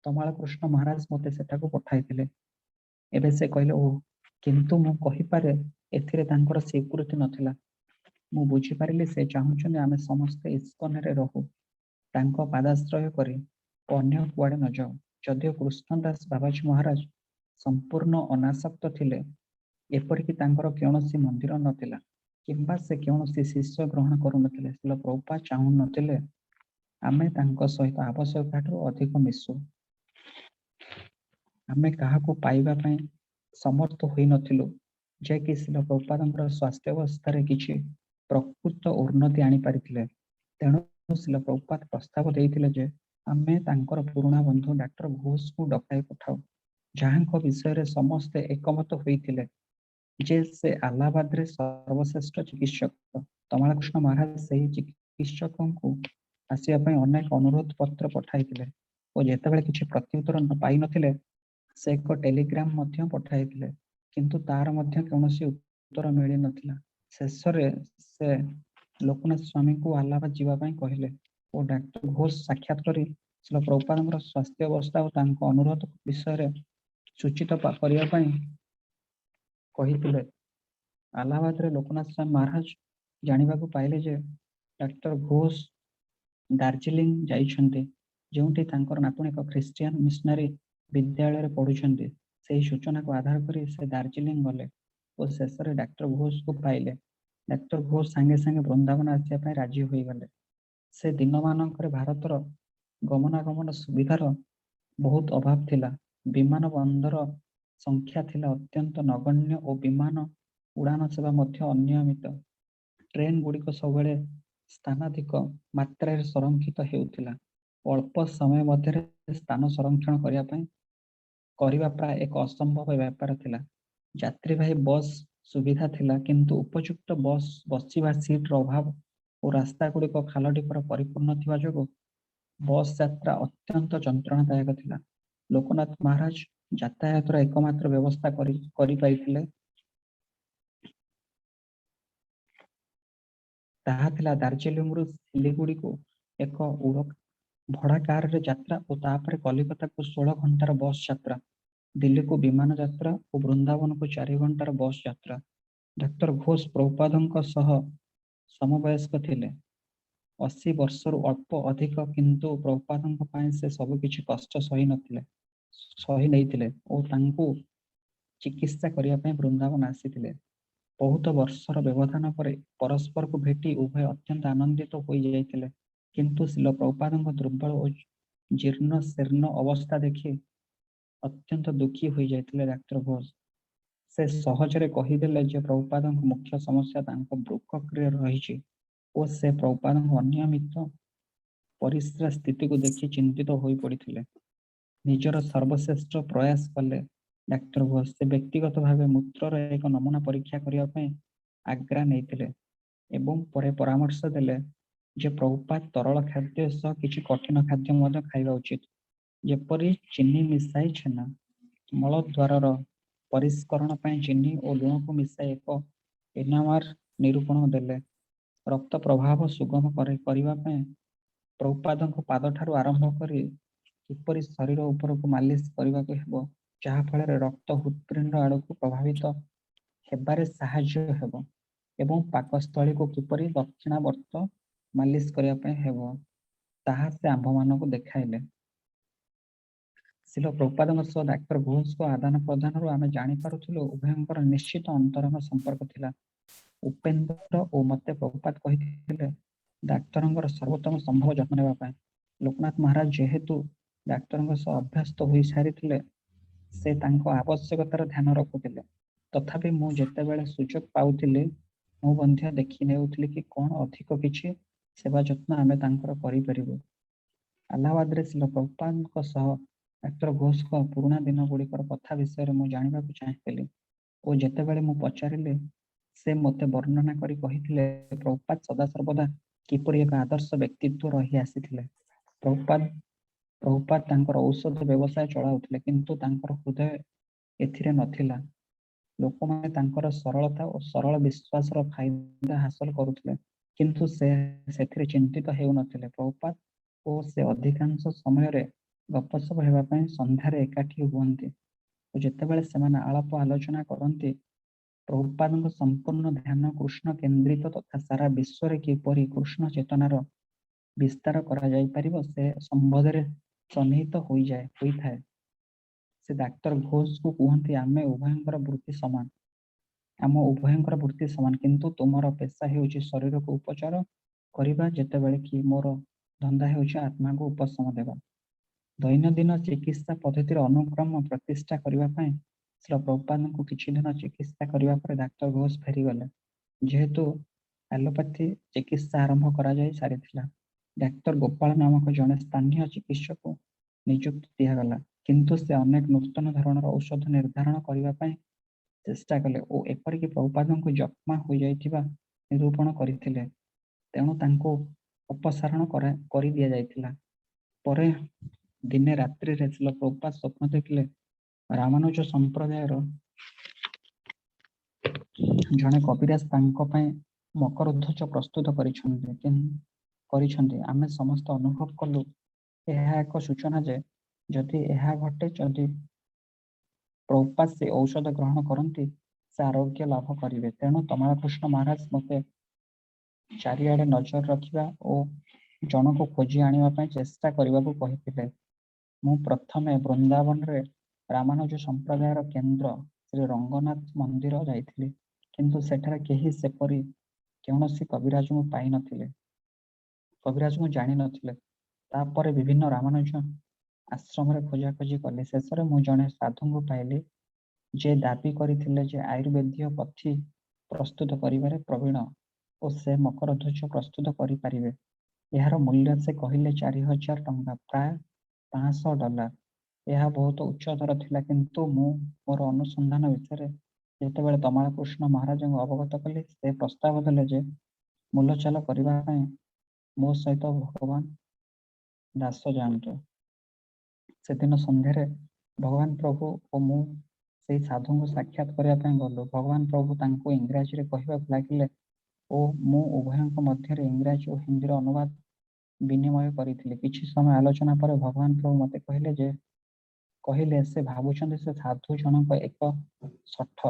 तमाल कृष्ण महाराज मते सेठाको पठाइथिले। एबे से कहले ओ किंतु मु कहि पारे एथिरे तांकर स्वीकृति नथिला। मु बुझी पारिली से चाहुचने आमे समस्त इस्कन रे रहू तांको पादाश्रय करी अन्य कुआडे न जाऊ। जदिओ कृष्णदास बाबाजी महाराज संपूर्ण अनासक्त थिले एपरिक तांकर कौनसी मंदिर नथिला किंबा से कौनसी शिष्य ग्रहण करू नथिले। शिल प्रभुपाद चाहू नथिले आमे तांको सहित आवश्यकताठू अधिक मिसु। आमे काहाको पाइबा पई समर्थ होई नथिलु जे कि शिल प्रभुपादଙ୍କର स्वास्थ्य अवस्था रे किछि प्रकृत उन्नति आनी पारिथिले। तेणु शिल प्रभुपाद प्रस्ताव देइथिले जे आमे तांकर पुराणा बंधु डॉक्टर घोष को डकाई पठाऊ जहाँको विषय रे समस्त एकमत होइथिले जे से अलाहाबाद रे सर्वश्रेष्ठ चिकित्सक। तमाल कृष्ण महाराज सेही चिकित्सकों को आसिया पई अनेक अनुरोध पत्र पठाइथिले और जेतेबेले किछि प्रत्युत्तर पाई नथिले से एक टेलीग्राम मध्य पठाइथिले किंतु तार मध्य कौनसी उत्तर मिली नथिला। शेषरे से लोकनाथ स्वामी को अलाहाबाद जीवा पई कहिले और डॉक्टर घोष साक्षात करी शिल प्रभुपादଙ୍କର स्वास्थ्य अवस्था और तांको अनुरोध विषय रे सूचित करिया पई କହିଥିଲେ। ଆଲାହାବାଦରେ ଲୋକନାଥ ସ୍ୱାମୀ ମହାରାଜ ଜାଣିବାକୁ ପାଇଲେ ଯେ ଡାକ୍ତର ଘୋଷ ଦାର୍ଜିଲିଂ ଯାଇଛନ୍ତି, ଯେଉଁଠି ତାଙ୍କର ନାତୁଣୀ ଏକ ଖ୍ରୀଷ୍ଟିଆନ ମିଶନାରୀ ବିଦ୍ୟାଳୟରେ ପଢୁଛନ୍ତି। ସେହି ସୂଚନାକୁ ଆଧାର କରି ସେ ଦାର୍ଜିଲିଂ ଗଲେ ଓ ଶେଷରେ ଡାକ୍ତର ଘୋଷଙ୍କୁ ପାଇଲେ। ଡାକ୍ତର ଘୋଷ ସାଙ୍ଗେ ସାଙ୍ଗେ ବୃନ୍ଦାବନ ଆସିବା ପାଇଁ ରାଜି ହୋଇଗଲେ। ସେ ଦିନମାନଙ୍କରେ ଭାରତର ଗମନାଗମନ ସୁବିଧାର ବହୁତ ଅଭାବ ଥିଲା। ବିମାନ ବନ୍ଦର ସଂଖ୍ୟା ଥିଲା ଅତ୍ୟନ୍ତ ନଗଣ୍ୟ ଓ ବିମାନ ଉଡ଼ାଣ ସେବା ମଧ୍ୟ ଅନିୟମିତ। ଟ୍ରେନ ଗୁଡ଼ିକ ସବୁବେଳେ ସ୍ଥାନାଧିକ ମାତ୍ରାରେ ସଂରକ୍ଷିତ ହେଉଥିଲା। ଅଳ୍ପ ସମୟ ମଧ୍ୟରେ ସ୍ଥାନ ସଂରକ୍ଷଣ କରିବା ପ୍ରାୟ ଏକ ଅସମ୍ଭବ ବ୍ୟାପାର ଥିଲା। ଯାତ୍ରୀବାହୀ ବସ୍ ସୁବିଧା ଥିଲା, କିନ୍ତୁ ଉପଯୁକ୍ତ ବସ୍ ବସିବା ସିଟ୍ର ଅଭାବ ଓ ରାସ୍ତାଗୁଡ଼ିକ ଖାଲଢିପର ପରିପୂର୍ଣ୍ଣ ଥିବା ଯୋଗୁଁ ବସ୍ ଯାତ୍ରା ଅତ୍ୟନ୍ତ ଯନ୍ତ୍ରଣାଦାୟକ ଥିଲା। ଲୋକନାଥ ମହାରାଜ ଯାତାୟାତର ଏକମାତ୍ର ବ୍ୟବସ୍ଥା କରିପାରିଥିଲେ ତାହା ଥିଲା ଦାର୍ଜିଲିଂରୁ ସିଲିଗୁଡିକୁ ଏକ ଭଡ଼ା କାରରେ ଯାତ୍ରା ଓ ତାପରେ କଲିକତାକୁ 16 ଘଣ୍ଟାର ବସ୍ ଯାତ୍ରା, ଦିଲ୍ଲୀକୁ ବିମାନ ଯାତ୍ରା ଓ ବୃନ୍ଦାବନକୁ 4 ଘଣ୍ଟାର ବସ୍ ଯାତ୍ରା। ଡାକ୍ତର ଘୋଷ ପ୍ରଭୁପାଦଙ୍କ ସହ ସମବୟସ୍କ ଥିଲେ, 80 ବର୍ଷରୁ ଅଳ୍ପ ଅଧିକ, କିନ୍ତୁ ପ୍ରଭୁପାଦଙ୍କ ପାଇଁ ସେ ସବୁକିଛି କଷ୍ଟ ସହି ନେଇଥିଲେ ଓ ତାଙ୍କୁ ଚିକିତ୍ସା କରିବା ପାଇଁ ବୃନ୍ଦାବନ ଆସିଥିଲେ। ବହୁତ ବର୍ଷର ବ୍ୟବଧାନ ପରେ ପରସ୍ପରକୁ ଭେଟି ଉଭୟ ଅତ୍ୟନ୍ତ ଆନନ୍ଦିତ ହୋଇଯାଇଥିଲେ, କିନ୍ତୁ ଶିଲ ପ୍ରଭୁପାଦଙ୍କ ଦୁର୍ବଳ ଓ ଜୀର୍ଣ୍ଣ ଶୀର୍ଣ୍ଣ ଅବସ୍ଥା ଦେଖି ଅତ୍ୟନ୍ତ ଦୁଃଖୀ ହୋଇଯାଇଥିଲେ ଡାକ୍ତର ଘୋଷ। ସେ ସହଜରେ କହିଦେଲେ ଯେ ପ୍ରଭୁପାଦଙ୍କ ମୁଖ୍ୟ ସମସ୍ୟା ତାଙ୍କ ବୃକକ୍ରେ ରହିଛି ଓ ସେ ପ୍ରଭୁପାଦଙ୍କ ଅନିୟମିତ ପରିସ୍ରା ସ୍ଥିତିକୁ ଦେଖି ଚିନ୍ତିତ ହୋଇପଡ଼ିଥିଲେ। ନିଜର ସର୍ବଶ୍ରେଷ୍ଠ ପ୍ରୟାସ କଲେ ଡାକ୍ତର ଘୋଷ। ସେ ବ୍ୟକ୍ତିଗତ ଭାବେ ମୂତ୍ରର ଏକ ନମୁନା ପରୀକ୍ଷା କରିବା ପାଇଁ ଆଗ୍ରା ନେଇଥିଲେ ଏବଂ ପରେ ପରାମର୍ଶ ଦେଲେ ଯେ ପ୍ରଭୁପାଦ ତରଳ ଖାଦ୍ୟ ସହ କିଛି କଠିନ ଖାଦ୍ୟ ମଧ୍ୟ ଖାଇବା ଉଚିତ, ଯେପରି ଚିନି ମିଶାଇ ଛେନା। ମଳଦ୍ୱାରର ପରିଷ୍କରଣ ପାଇଁ ଚିନି ଓ ଲୁଣକୁ ମିଶାଇ ଏକ ଏନାମାର ନିରୂପଣ ଦେଲେ। ରକ୍ତ ପ୍ରବାହ ସୁଗମ କରିବା ପାଇଁ ପ୍ରଭୁପାଦଙ୍କ ପାଦଠାରୁ ଆରମ୍ଭ କରି କିପରି ଶରୀର ଉପରକୁ ମାଲିସ କରିବାକୁ ହେବ, ଯାହା ଫଳରେ ରକ୍ତ ହୃତ୍ପିଣ୍ଡ ଆଡ଼କୁ ପ୍ରବାହିତ ହେବାରେ ସାହାଯ୍ୟ ହେବ, ଏବଂ ପାକସ୍ଥଳୀକୁ କିପରି ଦକ୍ଷିଣାବର୍ତ୍ତ ମାଲିସ କରିବା ପାଇଁ ହେବ, ତାହା ସେ ଆମ୍ଭମାନଙ୍କୁ ଦେଖାଇଲେ। ଶିଲ ପ୍ରଭୁପାଦଙ୍କ ସହ ଡାକ୍ତର ଘୋଷଙ୍କ ଆଦାନ ପ୍ରଦାନରୁ ଆମେ ଜାଣିପାରୁଥିଲୁ ଉଭୟଙ୍କର ନିଶ୍ଚିତ ଅନ୍ତରଙ୍ଗ ସମ୍ପର୍କ ଥିଲା। ଉପେନ୍ଦ୍ର ଓ ମୋତେ ପ୍ରଭୁପାଦ କହିଥିଲେ ଡାକ୍ତରଙ୍କର ସର୍ବୋତ୍ତମ ସମ୍ଭବ ଯତ୍ନ ନେବା ପାଇଁ। ଲୋକନାଥ ମହାରାଜ ଯେହେତୁ ଡାକ୍ତରଙ୍କ ସହ ଅଭ୍ୟସ୍ତ ହୋଇସାରିଥିଲେ, ସେ ତାଙ୍କ ଆବଶ୍ୟକତାର ଧ୍ୟାନ ରଖୁଥିଲେ। ତଥାପି ମୁଁ ଯେତେବେଳେ ସୁଯୋଗ ପାଉଥିଲି, ମୁଁ ମଧ୍ୟ ଦେଖି ନେଉଥିଲି କି କ'ଣ ଅଧିକ କିଛି ସେବା ଯତ୍ନ ଆମେ ତାଙ୍କର କରିପାରିବୁ। ଆଲାହାବାଦରେ ଶିଲ ପ୍ରଭୁପାଦଙ୍କ ସହ ଡାକ୍ତର ଘୋଷଙ୍କ ପୁରୁଣା ଦିନ ଗୁଡ଼ିକର କଥା ବିଷୟରେ ମୁଁ ଜାଣିବାକୁ ଚାହିଁଥିଲି ଓ ଯେତେବେଳେ ମୁଁ ପଚାରିଲି, ସେ ମୋତେ ବର୍ଣ୍ଣନା କରି କହିଥିଲେ ପ୍ରଭୁପାଦ ସଦାସର୍ବଦା କିପରି ଏକ ଆଦର୍ଶ ବ୍ୟକ୍ତିତ୍ୱ ରହି ଆସିଥିଲେ। ପ୍ରଭୁପାଦ ତାଙ୍କର ଔଷଧ ବ୍ୟବସାୟ ଚଳାଉଥିଲେ, କିନ୍ତୁ ତାଙ୍କର ହୃଦୟ ଏଥିରେ ନଥିଲା। ଲୋକମାନେ ତାଙ୍କର ସରଳତା ଓ ସରଳ ବିଶ୍ୱାସର ଫାଇଦା ହାସଲ କରୁଥିଲେ, କିନ୍ତୁ ସେ ସେଥିରେ ଚିନ୍ତିତ ହେଉନଥିଲେ। ପ୍ରଭୁପାଦ ଓ ସେ ଅଧିକାଂଶ ସମୟରେ ଗପସପ ହେବା ପାଇଁ ସନ୍ଧ୍ୟାରେ ଏକାଠି ହୁଅନ୍ତି ଓ ଯେତେବେଳେ ସେମାନେ ଆଳାପ ଆଲୋଚନା କରନ୍ତି, ପ୍ରଭୁପାଦଙ୍କ ସମ୍ପୂର୍ଣ୍ଣ ଧ୍ୟାନ କୃଷ୍ଣ କେନ୍ଦ୍ରିତ ତଥା ସାରା ବିଶ୍ୱରେ କିପରି କୃଷ୍ଣ ଚେତନାର ବିସ୍ତାର କରାଯାଇପାରିବ ସେ ସମ୍ବନ୍ଧରେ ସନ୍ନିହିତ ହୋଇଥାଏ। ସେ ଡାକ୍ତର ଘୋଷଙ୍କୁ କୁହନ୍ତି, ଆମ ଉଭୟଙ୍କର ବୃତ୍ତି ସମାନ, କିନ୍ତୁ ତୁମର ପେଶା ହେଉଛି ଶରୀରକୁ ଉପଚାର କରିବା, ଯେତେବେଳେ କି ମୋର ଧନ୍ଦା ହେଉଛି ଆତ୍ମାକୁ ଉପଶମ ଦେବା। ଦୈନନ୍ଦିନ ଚିକିତ୍ସା ପଦ୍ଧତିର ଅନୁକ୍ରମ ପ୍ରତିଷ୍ଠା କରିବା ପାଇଁ ଶିଲ ପ୍ରଭୁପାଦଙ୍କୁ କିଛି ଦିନ ଚିକିତ୍ସା କରିବା ପରେ ଡାକ୍ତର ଘୋଷ ଫେରିଗଲେ। ଯେହେତୁ ଆଲୋପାଥି ଚିକିତ୍ସା ଆରମ୍ଭ କରାଯାଇ ସାରିଥିଲା, ଡାକ୍ତର ଗୋପାଳ ନାମକ ଜଣେ ସ୍ଥାନୀୟ ଚିକିତ୍ସକଙ୍କୁ ନିଯୁକ୍ତି ଦିଆଗଲା, କିନ୍ତୁ ସେ ଅନେକ ନୂତନ ଧରଣର ଔଷଧ ନିର୍ଦ୍ଧାରଣ କରିବା ପାଇଁ ଚେଷ୍ଟା କଲେ ଓ ଏପରିକି ପ୍ରଭୁପାଦଙ୍କୁ ଯକ୍ଷ୍ମା ହୋଇଯାଇଥିବା ନିରୂପଣ କରିଥିଲେ, ତେଣୁ ତାଙ୍କୁ ଅପସାରଣ କରି ଦିଆଯାଇଥିଲା। ପରେ ଦିନେ ରାତ୍ରିରେ ଶିଲ ପ୍ରଭୁପାଦ ସ୍ୱପ୍ନ ଦେଖିଲେ ରାମାନୁଜ ସମ୍ପ୍ରଦାୟର ଜଣେ କବିରାଜ ତାଙ୍କ ପାଇଁ ମକରଧ୍ୱଜ ପ୍ରସ୍ତୁତ କରିଛନ୍ତି। ଆମେ ସମସ୍ତେ ଅନୁଭବ କଲୁ ଏହା ଏକ ସୂଚନା ଯେ ଯଦି ଏହା ଘଟେ, ଯଦି ପ୍ରଭୁପାଦ ସେ ଔଷଧ ଗ୍ରହଣ କରନ୍ତି, ସେ ଆରୋଗ୍ୟ ଲାଭ କରିବେ। ତେଣୁ ତମାଳକୃଷ୍ଣ ମହାରାଜ ମୋତେ ଚାରିଆଡ଼େ ନଜର ରଖିବା ଓ ଜଣକୁ ଖୋଜି ଆଣିବା ପାଇଁ ଚେଷ୍ଟା କରିବାକୁ କହିଥିଲେ। ମୁଁ ପ୍ରଥମେ ବୃନ୍ଦାବନରେ ରାମାନୁଜ ସମ୍ପ୍ରଦାୟର କେନ୍ଦ୍ର ଶ୍ରୀ ରଙ୍ଗନାଥ ମନ୍ଦିର ଯାଇଥିଲି, କିନ୍ତୁ ସେଠାରେ କେହି ସେପରି କୌଣସି କବିରାଜଙ୍କୁ ପାଇନଥିଲେ, କବିରାଜଙ୍କୁ ଜାଣିନଥିଲେ। ତାପରେ ବିଭିନ୍ନ ରାମାନୁଜ ଆଶ୍ରମରେ ଖୋଜାଖୋଜି କଲି। ଶେଷରେ ମୁଁ ଜଣେ ସାଧୁଙ୍କୁ ପାଇଲି, ଯେ ଦାବି କରିଥିଲେ ଯେ ଆୟୁର୍ବେଦୀୟ ପଥି ପ୍ରସ୍ତୁତ କରିବାରେ ପ୍ରବୀଣ ଓ ସେ ମକର ଧ୍ୱଜ ପ୍ରସ୍ତୁତ କରିପାରିବେ। ଏହାର ମୂଲ୍ୟ ସେ କହିଲେ 4000 ଟଙ୍କା, ପ୍ରାୟ $500। ଏହା ବହୁତ ଉଚ୍ଚତର ଥିଲା, କିନ୍ତୁ ମୁଁ ମୋର ଅନୁସନ୍ଧାନ ବିଷୟରେ ଯେତେବେଳେ ତମାଳକୃଷ୍ଣ ମହାରାଜଙ୍କୁ ଅବଗତ କଲି, ସେ ପ୍ରସ୍ତାବ ଦେଲେ ଯେ ମୂଲଚାଲ କରିବା ପାଇଁ ମୋ ସହିତ ଭଗବାନ ଦାସ ଯାଆନ୍ତୁ। ସେଦିନ ସନ୍ଧ୍ୟାରେ ଭଗବାନ ପ୍ରଭୁ ଓ ମୁଁ ସେହି ସାଧୁଙ୍କୁ ସାକ୍ଷାତ କରିବା ପାଇଁ ଗଲୁ। ଭଗବାନ ପ୍ରଭୁ ତାଙ୍କୁ ଇଂରାଜୀରେ କହିବାକୁ ଲାଗିଲେ ଓ ମୁଁ ଉଭୟଙ୍କ ମଧ୍ୟରେ ଇଂରାଜୀ ଓ ହିନ୍ଦୀର ଅନୁବାଦ ବିନିମୟ କରିଥିଲି। କିଛି ସମୟ ଆଲୋଚନା ପରେ ଭଗବାନ ପ୍ରଭୁ ମୋତେ କହିଲେ ସେ ଭାବୁଛନ୍ତି ସେ ସାଧୁ ଜଣକ ଏକ ଶଠ।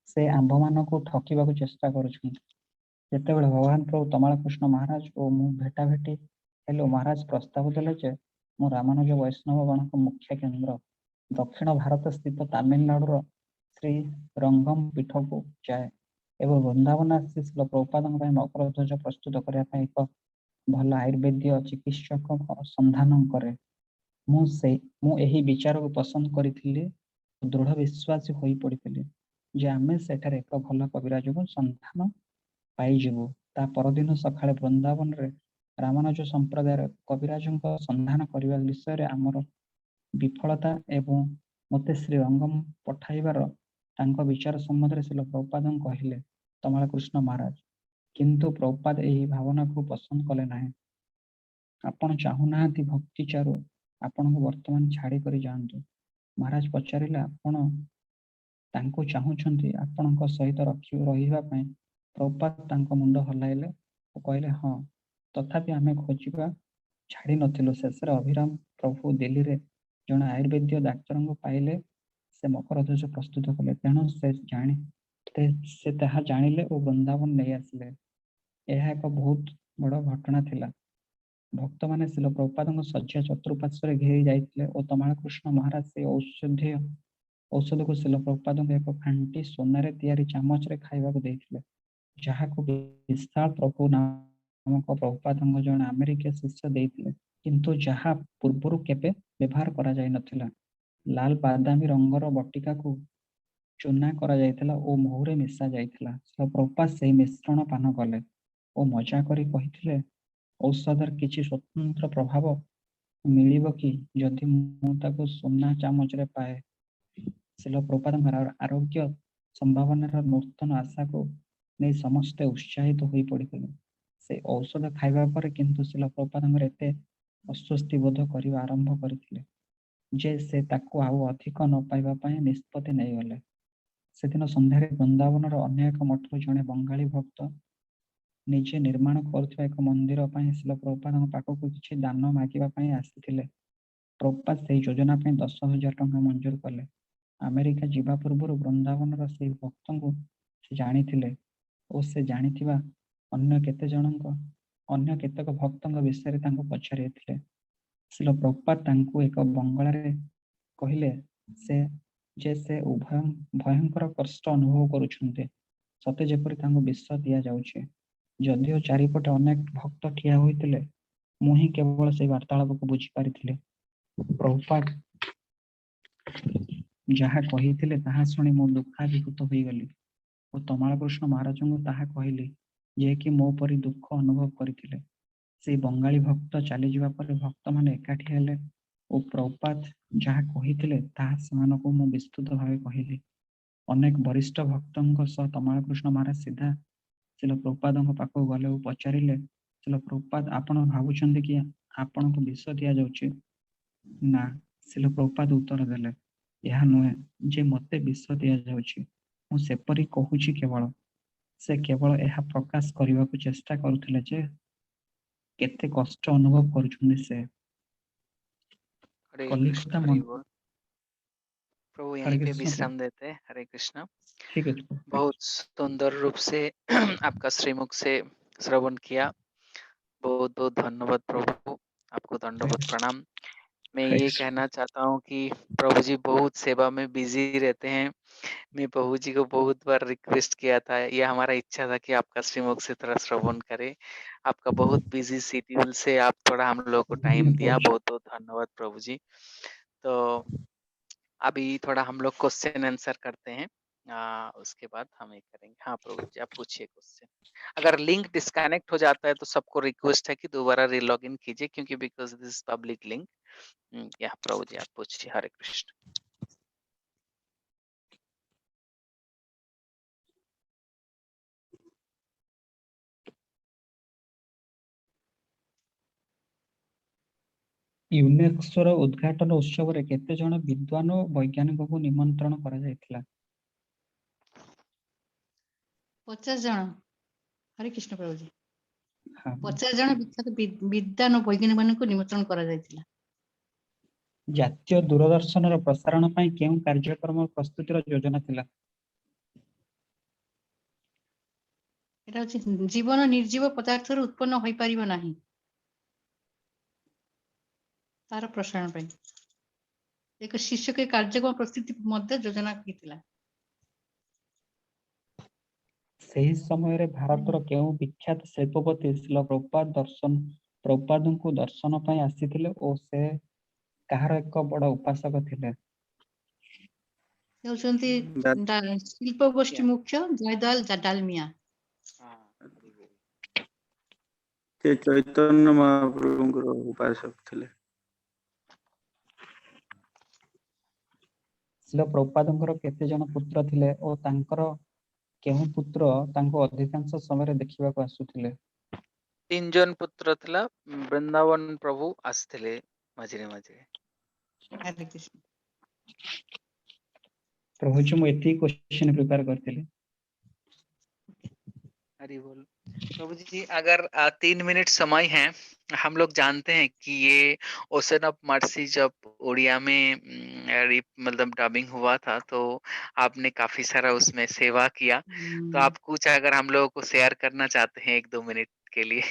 ସେ ଆମ୍ଭମାନଙ୍କୁ ଠକିବାକୁ ଚେଷ୍ଟା କରୁଛନ୍ତି। ଯେତେବେଳେ ଭଗବାନ ପ୍ରଭୁ ତମାଳକୃଷ୍ଣ ମହାରାଜ ଓ ମୁଁ ଭେଟାଭେଟି ହେଲୁ, ମହାରାଜ ପ୍ରସ୍ତାବ ଦେଲେ ଯେ ମୁଁ ରାମାନୁଜ ବୈଷ୍ଣବଗଣଙ୍କ ମୁଖ୍ୟ କେନ୍ଦ୍ର ଦକ୍ଷିଣ ଭାରତ ସ୍ଥିତ ତାମିଲନାଡୁର ଶ୍ରୀରଙ୍ଗମ ପୀଠକୁ ଯାଏ ଏବଂ ବୃନ୍ଦାବନ ଆସି ଶ୍ରୀଲ ପ୍ରଭୁପାଦଙ୍କ ପାଇଁ ମକର ଧ୍ୱଜ ପ୍ରସ୍ତୁତ କରିବା ପାଇଁ ଏକ ଭଲ ଆୟୁର୍ବେଦୀୟ ଚିକିତ୍ସକଙ୍କ ସନ୍ଧାନ କରେ। ମୁଁ ଏହି ବିଚାରକୁ ପସନ୍ଦ କରିଥିଲି ଓ ଦୃଢ଼ ବିଶ୍ୱାସୀ ହୋଇପଡ଼ିଥିଲି ଯେ ଆମେ ସେଠାରେ ଏକ ଭଲ କବିରାଜକୁ ସନ୍ଧାନ ପାଇଯିବୁ। ତା ପରଦିନ ସକାଳେ ବୃନ୍ଦାବନରେ ରାମାନୁଜ ସମ୍ପ୍ରଦାୟର କବିରାଜଙ୍କ ସନ୍ଧାନ କରିବା ବିଷୟରେ ଆମର ବିଫଳତା ଏବଂ ମୋତେ ଶ୍ରୀରଙ୍ଗମ ପଠାଇବାର ତାଙ୍କ ବିଚାର ସମ୍ବନ୍ଧରେ ଶ୍ରୀଲ ପ୍ରଭୁପାଦଙ୍କୁ କହିଲେ ତମାଳକୃଷ୍ଣ ମହାରାଜ। କିନ୍ତୁ ପ୍ରଭୁପାଦ ଏହି ଭାବନାକୁ ପସନ୍ଦ କଲେ ନାହିଁ। ଆପଣ ଚାହୁଁନାହାନ୍ତି ଭକ୍ତିଚାରୁ ଆପଣଙ୍କୁ ବର୍ତ୍ତମାନ ଛାଡ଼ି କରି ଯାଆନ୍ତୁ? ମହାରାଜ ପଚାରିଲେ, ଆପଣ ତାଙ୍କୁ ଚାହୁଁଛନ୍ତି ଆପଣଙ୍କ ସହିତ ରହିବା ପାଇଁ? ପ୍ରଭୁପାଦ ତାଙ୍କ ମୁଣ୍ଡ ହଲାଇଲେ ଓ କହିଲେ, ହଁ। ତଥାପି ଆମେ ଖୋଜିବା ଛାଡ଼ି ନଥିଲୁ। ଶେଷରେ ଅଭିରାମ ପ୍ରଭୁ ଦିଲ୍ଲୀରେ ଜଣେ ଆୟୁର୍ବେଦୀୟ ଡାକ୍ତରଙ୍କୁ ପାଇଲେ। ସେ ମକର ଧ୍ୱଜ ପ୍ରସ୍ତୁତ କଲେ। ତେଣୁ ସେ ତାହା ଜାଣିଲେ ଓ ବୃନ୍ଦାବନ ନେଇ ଆସିଲେ। ଏହା ଏକ ବହୁତ ବଡ଼ ଘଟଣା ଥିଲା। ଭକ୍ତମାନେ ଶ୍ରୀଲ ପ୍ରଭୁପାଦଙ୍କ ଶଯ୍ୟା ଚତୁଃପାର୍ଶ୍ୱରେ ଘେରି ଯାଇଥିଲେ ଓ ତମାଳକୃଷ୍ଣ ମହାରାଜ ସେହି ଔଷଧକୁ ଶ୍ରୀଲ ପ୍ରଭୁପାଦଙ୍କୁ ଏକ ଖାଣ୍ଟି ସୁନାରେ ତିଆରି ଚାମଚରେ ଖାଇବାକୁ ଦେଇଥିଲେ, ଯାହାକୁ ବିଶାଳ ପ୍ରଭୁ ନାମକ ପ୍ରଭୁପାଦଙ୍କ ଜଣେ ଆମେରିକୀୟ ଶିଷ୍ୟ ଦେଇଥିଲେ, କିନ୍ତୁ ଯାହା ପୂର୍ବରୁ କେବେ ବ୍ୟବହାର କରାଯାଇନଥିଲା। ଲାଲ ବାଦାମୀ ରଙ୍ଗର ବଟିକାକୁ ଚୂନା କରାଯାଇଥିଲା ଓ ମହୁରେ ମିଶା ଯାଇଥିଲା। ଶ୍ରୀଲ ପ୍ରଭୁପାଦ ସେହି ମିଶ୍ରଣ ପାନ କଲେ ଓ ମଜା କରି କହିଥିଲେ, ଔଷଧର କିଛି ସ୍ୱତନ୍ତ୍ର ପ୍ରଭାବ ମିଳିବ କି ଯଦି ମୁଁ ତାକୁ ସୁନା ଚାମଚରେ ପାଏ? ଶ୍ରୀଲ ପ୍ରଭୁପାଦଙ୍କ ଆରୋଗ୍ୟ ସମ୍ଭାବନାର ନୂତନ ଆଶାକୁ ନେଇ ସମସ୍ତେ ଉତ୍ସାହିତ ହୋଇପଡ଼ିଥିଲେ। ସେ ଔଷଧ ଖାଇବା ପରେ କିନ୍ତୁ ଶ୍ରୀଲ ପ୍ରଭୁପାଦଙ୍କର ଏତେ ଅସ୍ୱସ୍ତି ବୋଧ କରିବା ଆରମ୍ଭ କରିଥିଲେ ଯେ ସେ ତାକୁ ଆଉ ଅଧିକ ନ ପାଇବା ପାଇଁ ନିଷ୍ପତ୍ତି ନେଇଗଲେ। ସେଦିନ ସନ୍ଧ୍ୟାରେ ବୃନ୍ଦାବନର ଅନ୍ୟ ଏକ ମଠରୁ ଜଣେ ବଙ୍ଗାଳୀ ଭକ୍ତ ନିଜେ ନିର୍ମାଣ କରୁଥିବା ଏକ ମନ୍ଦିର ପାଇଁ ଶ୍ରୀଲ ପ୍ରଭୁପାଦଙ୍କ ପାଖକୁ କିଛି ଦାନ ମାଗିବା ପାଇଁ ଆସିଥିଲେ। ପ୍ରଭୁପାଦ ସେହି ଯୋଜନା ପାଇଁ 10,000 ଟଙ୍କା ମଞ୍ଜୁର କଲେ। ଆମେରିକା ଯିବା ପୂର୍ବରୁ ବୃନ୍ଦାବନର ସେହି ଭକ୍ତଙ୍କୁ ସେ ଜାଣିଥିଲେ ଓ ସେ ଜାଣିଥିବା ଅନ୍ୟ କେତେକ ଭକ୍ତଙ୍କ ବିଷୟରେ ତାଙ୍କୁ ପଚାରିଥିଲେ। ଶ୍ରୀଲ ପ୍ରଭୁପାଦ ତାଙ୍କୁ ଏକ ବଙ୍ଗଳାରେ କହିଲେ ଯେ ସେ ଭୟଙ୍କର କଷ୍ଟ ଅନୁଭବ କରୁଛନ୍ତି, ସତେ ଯେପରି ତାଙ୍କୁ ବିଷ ଦିଆଯାଉଛି। ଯଦିଓ ଚାରିପଟେ ଅନେକ ଭକ୍ତ ଠିଆ ହୋଇଥିଲେ, ମୁଁ ହିଁ କେବଳ ସେହି ବାର୍ତ୍ତାଳାପକୁ ବୁଝିପାରିଥିଲି। ପ୍ରଭୁପାଦ ଯାହା କହିଥିଲେ ତାହା ଶୁଣି ମୁଁ ଦୁଃଖାଭିଭୂତ ହୋଇଗଲି ଓ ତମାଳକୃଷ୍ଣ ମହାରାଜଙ୍କୁ ତାହା କହିଲି, ଯିଏକି ମୋ ପରି ଦୁଃଖ ଅନୁଭବ କରିଥିଲେ। ସେହି ବଙ୍ଗାଳୀ ଭକ୍ତ ଚାଲିଯିବା ପରେ ଭକ୍ତମାନେ ଏକାଠି ହେଲେ ଓ ପ୍ରଭୁପାଦ ଯାହା କହିଥିଲେ ତାହା ସେମାନଙ୍କୁ ମୁଁ ବିସ୍ତୃତ ଭାବେ କହିଲି। ଅନେକ ବରିଷ୍ଠ ଭକ୍ତଙ୍କ ସହ ତମାଳକୃଷ୍ଣ ମହାରାଜ ସିଧା ଶ୍ରୀଲ ପ୍ରଭୁପାଦଙ୍କ ପାଖକୁ ଗଲେ ଓ ପଚାରିଲେ, ଶ୍ରୀଲ ପ୍ରଭୁପାଦ, ଆପଣ ଭାବୁଛନ୍ତି କି ଆପଣଙ୍କୁ ବିଷ ଦିଆଯାଉଛି? ନା, ଶ୍ରୀଲ ପ୍ରଭୁପାଦ ଉତ୍ତର ଦେଲେ, ଏହା ନୁହେଁ ଯେ ମୋତେ ବିଷ ଦିଆଯାଉଛି, ମୁଁ ସେପରି କହୁଛି କେବଳ। ସେ କେବଳ ଏହା ପ୍ରକାଶ କରିବାକୁ ଚେଷ୍ଟା କରୁଥିଲେ ଯେ କେତେ କଷ୍ଟ ଅନୁଭବ କରୁଛନ୍ତି ସେ। ହରେ କଲିକତା କୃଷ୍ଣ, ହରି ବୋଲ। प्रभु यहीं हरे पे कृष्ण प्रभु। विश्राम देते हैं। हरे कृष्णा। ठीक है प्रभु, ठीक बहुत सुंदर रूप से आपका श्रीमुख से श्रवण किया। बहुत बहुत धन्यवाद प्रभु। आपको है। दंडवत प्रणाम। मैं हरे ये कृष्ण। कहना चाहता हूँ कि प्रभु जी बहुत सेवा में बिजी रहते हैं। मैं प्रभु जी को बहुत बार रिक्वेस्ट किया था, ये हमारा इच्छा था कि आपका श्रीमुख से थोड़ा श्रवण करें। आपका बहुत बिजी शेड्यूल से आप थोड़ा हम लोगों को टाइम प्रभु दिया, जी। बहुत बहुत धन्यवाद प्रभु जी। तो अभी थोड़ा हम लोग क्वेश्चन आंसर करते हैं। उसके बाद हम ये करेंगे। हाँ प्रभु जी, आप पूछिए क्वेश्चन। अगर लिंक डिस्कनेक्ट हो जाता है तो सबको रिक्वेस्ट है कि दोबारा रीलॉग इन कीजिए, क्योंकि बिकॉज दिस पब्लिक लिंक। या प्रभु जी आप पूछिए। हरे कृष्ण। ୟୁନେସ୍କୋର ଉଦ୍ଘାଟନ ଉତ୍ସବରେ କେତେ ଜଣ ବିଦ୍ୱାନ ଓ ବୈଜ୍ଞାନିକଙ୍କୁ ନିମନ୍ତ୍ରଣ କରାଯାଇଥିଲା? 50 ଜଣ। ହରେ କୃଷ୍ଣ ପ୍ରଭୁଜୀ। ହଁ। 50 ଜଣ ବିଖ୍ୟାତ ବିଦ୍ୱାନ ଓ ବୈଜ୍ଞାନିକ ମାନଙ୍କୁ ନିମନ୍ତ୍ରଣ କରାଯାଇଥିଲା। ଜାତୀୟ ଦୂରଦର୍ଶନର ପ୍ରସାରଣ ପାଇଁ କେଉଁ କାର୍ଯ୍ୟକ୍ରମ ପ୍ରସ୍ତୁତିର ଯୋଜନା ଥିଲା? এটা ହଉଛି ଜୀବନ ନିର୍ଜୀବ ପଦାର୍ଥରୁ ଉତ୍ପନ୍ନ ହୋଇପାରିବ ନାହିଁ, ତାର ପ୍ରସାରଣ ପାଇଁ ଏକ ଶୀର୍ଷକ କାର୍ଯ୍ୟକ୍ରମ ପ୍ରସ୍ତୁତି ମଧ୍ୟ ଯୋଜନା ହୋଇଥିଲା। ସେହି ସମୟରେ ଭାରତର କେଉଁ ବିଖ୍ୟାତ ଶିଳ୍ପପତି ଶ୍ରୀଲ ପ୍ରଭୁପାଦଙ୍କୁ ଦର୍ଶନ ପାଇଁ ଆସିଥିଲେ ଓ ସେ କାହାର ଏକ ବଡ଼ ଉପାସକ ଥିଲେ? ସେ ହଉଛନ୍ତି ଶିଳ୍ପ ଗୋଷ୍ଠୀ ମୁଖ୍ୟ ଜୟଦୟାଲ ଡାଲମିଆ। ସେ ଚୈତନ୍ୟ ମହାପ୍ରଭୁଙ୍କର ଉପାସକ ଥିଲେ। ଶ୍ରୀଲ ପ୍ରଭୁପାଦଙ୍କର କେତେ ଜଣ ପୁତ୍ର ଥିଲେ ଓ ତାଙ୍କର କେଉଁ ପୁତ୍ର ତାଙ୍କୁ ଅଧିକାଂଶ ସମୟରେ ଦେଖିବାକୁ ଆସୁଥିଲେ? 3 ଜଣ ପୁତ୍ର ଥିଲା। ବୃନ୍ଦାବନ ପ୍ରଭୁ ଆସିଥିଲେ ମଝିରେ ମଝିରେ। ହରେ କୃଷ୍ଣ। ପ୍ରଭୁଜୀ ମୁଁ ଏତିକି क्वेश्चन प्रिपेयर करथिली। हरि बोल। प्रभु जी अगर 3 मिनट समय है, हम लोग जानते हैं कि ये ओशन ऑफ मर्सी जब उड़िया में मतलब डबिंग हुआ था, तो आपने काफी सारा उसमें सेवा किया। तो आप कुछ अगर हम लोगों को शेयर करना चाहते हैं 1-2 मिनट के लिए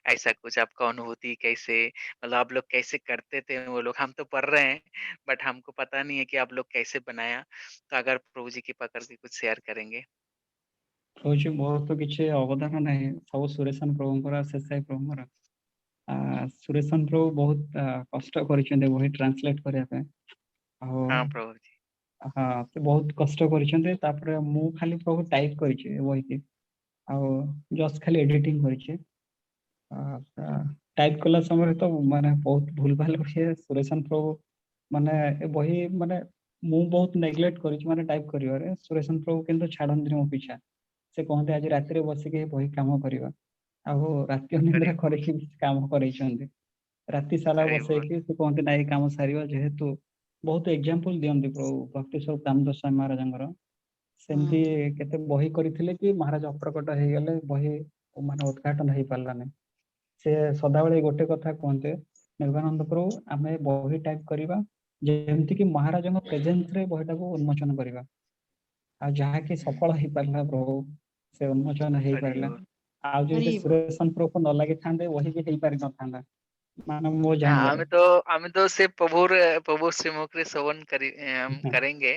ऐसा कुछ आपका अनुभूति कैसे, मतलब आप लोग कैसे करते थे वो लोग, हम तो पढ़ रहे हैं बट हमको पता नहीं है कि आप लोग कैसे बनाया। तो अगर प्रभु जी की पकड़ के कुछ शेयर करेंगे। प्रभुजी मोर तो किसी अवदान नहीं, सब सुरेशन प्रभुंकर शेषाई प्रभुंकर। सुरेशन प्रभु बहुत कष्ट करिसेंते वही ट्रांसलेट करिया पे। हाँ प्रभु जी। हाँ से बहुत कष्ट करिसेंते, तापर मु खाली प्रभु टाइप करिचे वही की आ जस्ट खाली एडिटिंग करिचे। टाइप कला समय तो माने बहुत भूल भाल करिए सुरेशन प्रभु माने वही माने मु बहुत नेग्लेक्ट करिचे माने टाइप करिवारे। सुरेशन प्रभु किंतु छाड़न्ति मो पीछा से कहते आज रात बसिक बही कम करवा राति अनिद्रा बोल। कर काम कर राति सारा हरि बोल। बसैकी से कहते ना कम सार जेहेतु बहुत एग्जांपल दियंती प्रभु भक्ति स्वरूप रामदास स्वामी महाराज सेमती केते बही करथिले कि महाराज अप्रकट हो गले बही माने उद्घाटन हो पारानी। से सदाबले गोटे कथा कहते निर्वानंद प्रभु आम बही टाइप करवा जेमती कि महाराज प्रेजेंस रे बहीटा को उन्मोचन करवा आ जहाँकि सफल हो पारा प्रभु से उन्मोचन हो हरि पारा। बोल। आज जो हरि बोल। सुरेशन प्रभु को न लगी था वही भी हो पारि न था माने मो हाँ, जानवर। हमें तो सिर्फ प्रभु श्रीमुख श्रवण करेंगे।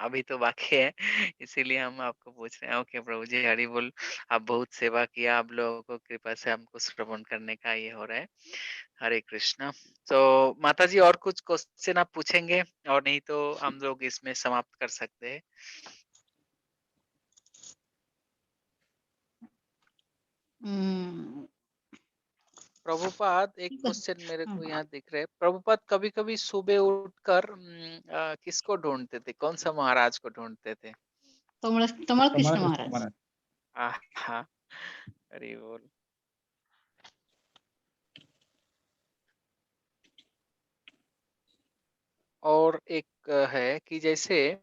अभी तो बाकी है, इसीलिए हम आपको पूछ रहे हैं। ओके प्रभु जी, हरि बोल। आप बहुत सेवा किया, आप लोगों को कृपा से हमको श्रवण करने का ये हो रहा है। हरे कृष्णा। तो माता जी और कुछ क्वेश्चन आप पूछेंगे, और नहीं तो हम लोग इसमें समाप्त कर सकते हैं। प्रभुपाद एक ठीक है। क्वेश्चन मेरे को यहाँ दिख रहा है। प्रभुपाद कभी कभी सुबह उठकर किसको ढूंढते थे, कौन सा महाराज को ढूंढते थे? तमल कृष्ण महाराज। हाँ, हरि बोल। और एक है कि जैसे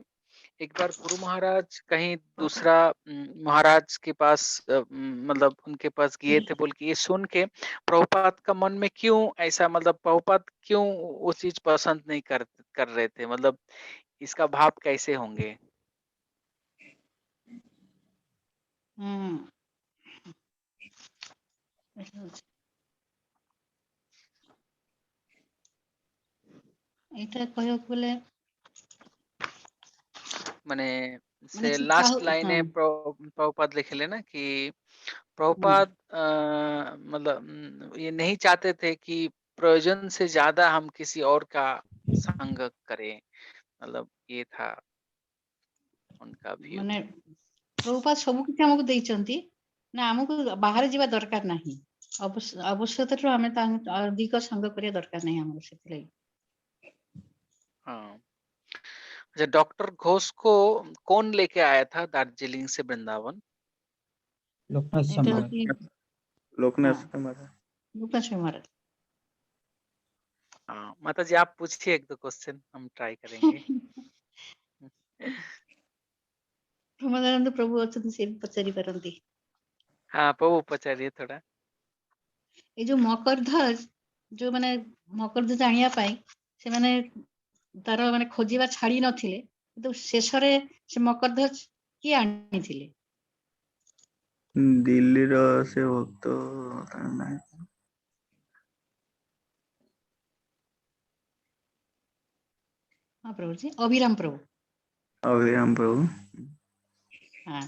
एक बार गुरु महाराज कहीं दूसरा महाराज के पास मतलब उनके पास गए थे, बोल के ये सुन के प्रभुपाद का मन में क्यों ऐसा, मतलब प्रभुपाद क्यों वो चीज पसंद नहीं कर रहे थे, मतलब इसका भाव कैसे होंगे? हम्म ଏଇଟା ହଉଛି- ଏଇଟା କହିବାକୁ ଗଲେ माने ମାନେ से ସେ लास्ट ଚାହୁ लाइन ହଁ है प्रभुपाद लिखे ना कि ହୁଁ प्रभुपाद मतलब ये नहीं चाहते थे कि प्रयोजन से ज्यादा हम किसी और का संग करें, मतलब ये था उनका व्यू। ମାନେ ପ୍ରଭୁପାଦ ସବୁ କିଛି ଆମକୁ ଦେଇଛନ୍ତି ନା ଆମକୁ ବାହାରେ ଯିବା ଦରକାର ନାହିଁ ଆବଶ୍ୟକତାରୁ ଆମେ ତାଙ୍କ ଅଧିକ ସାଙ୍ଗ କରିବା ଦରକାର ନାହିଁ ଆମକୁ ସେଥିଲାଗି हाँ, अच्छा, डॉक्टर घोष को कौन लेके आया था दार्जिलिंग से वृंदावन? ଲୋକନାଥ ଏଇଟା ସ୍ୱାମୀ ହଉଛି लोकनाथ ହଁ हमारा ଲୋକେଶ ମହାରାଜ हाँ, माता जी आप पूछिए एक दो क्वेश्चन, हम ट्राई करेंगे। ପ୍ରମୋଦାନନ୍ଦ ପ୍ରଭୁ ଅଛନ୍ତି ସେ ବି ପଚାରି ପାରନ୍ତି हाँ प्रभु पचारिए थोड़ा। ଏଇ ଯୋଉ ମକରଧ୍ୱଜ ଯୋଉମାନେ ମକରଧ୍ୱଜ ଆଣିବା ପାଇଁ ସେମାନେ ତାର ମାନେ ଖୋଜିବା ଛାଡି ନଥିଲେ କିନ୍ତୁ ଶେଷରେ ସେ ମକରଧ୍ୱଜ କିଏ ଆଣିଥିଲେ ଦିଲ୍ଲୀର ସେ ଭକ୍ତ ତାଙ୍କ ନାଁ ହଁ ପ୍ରଭୁଜୀ ଅଭିରାମ ପ୍ରଭୁ ଅଭିରାମ ପ୍ରଭୁ। ହଁ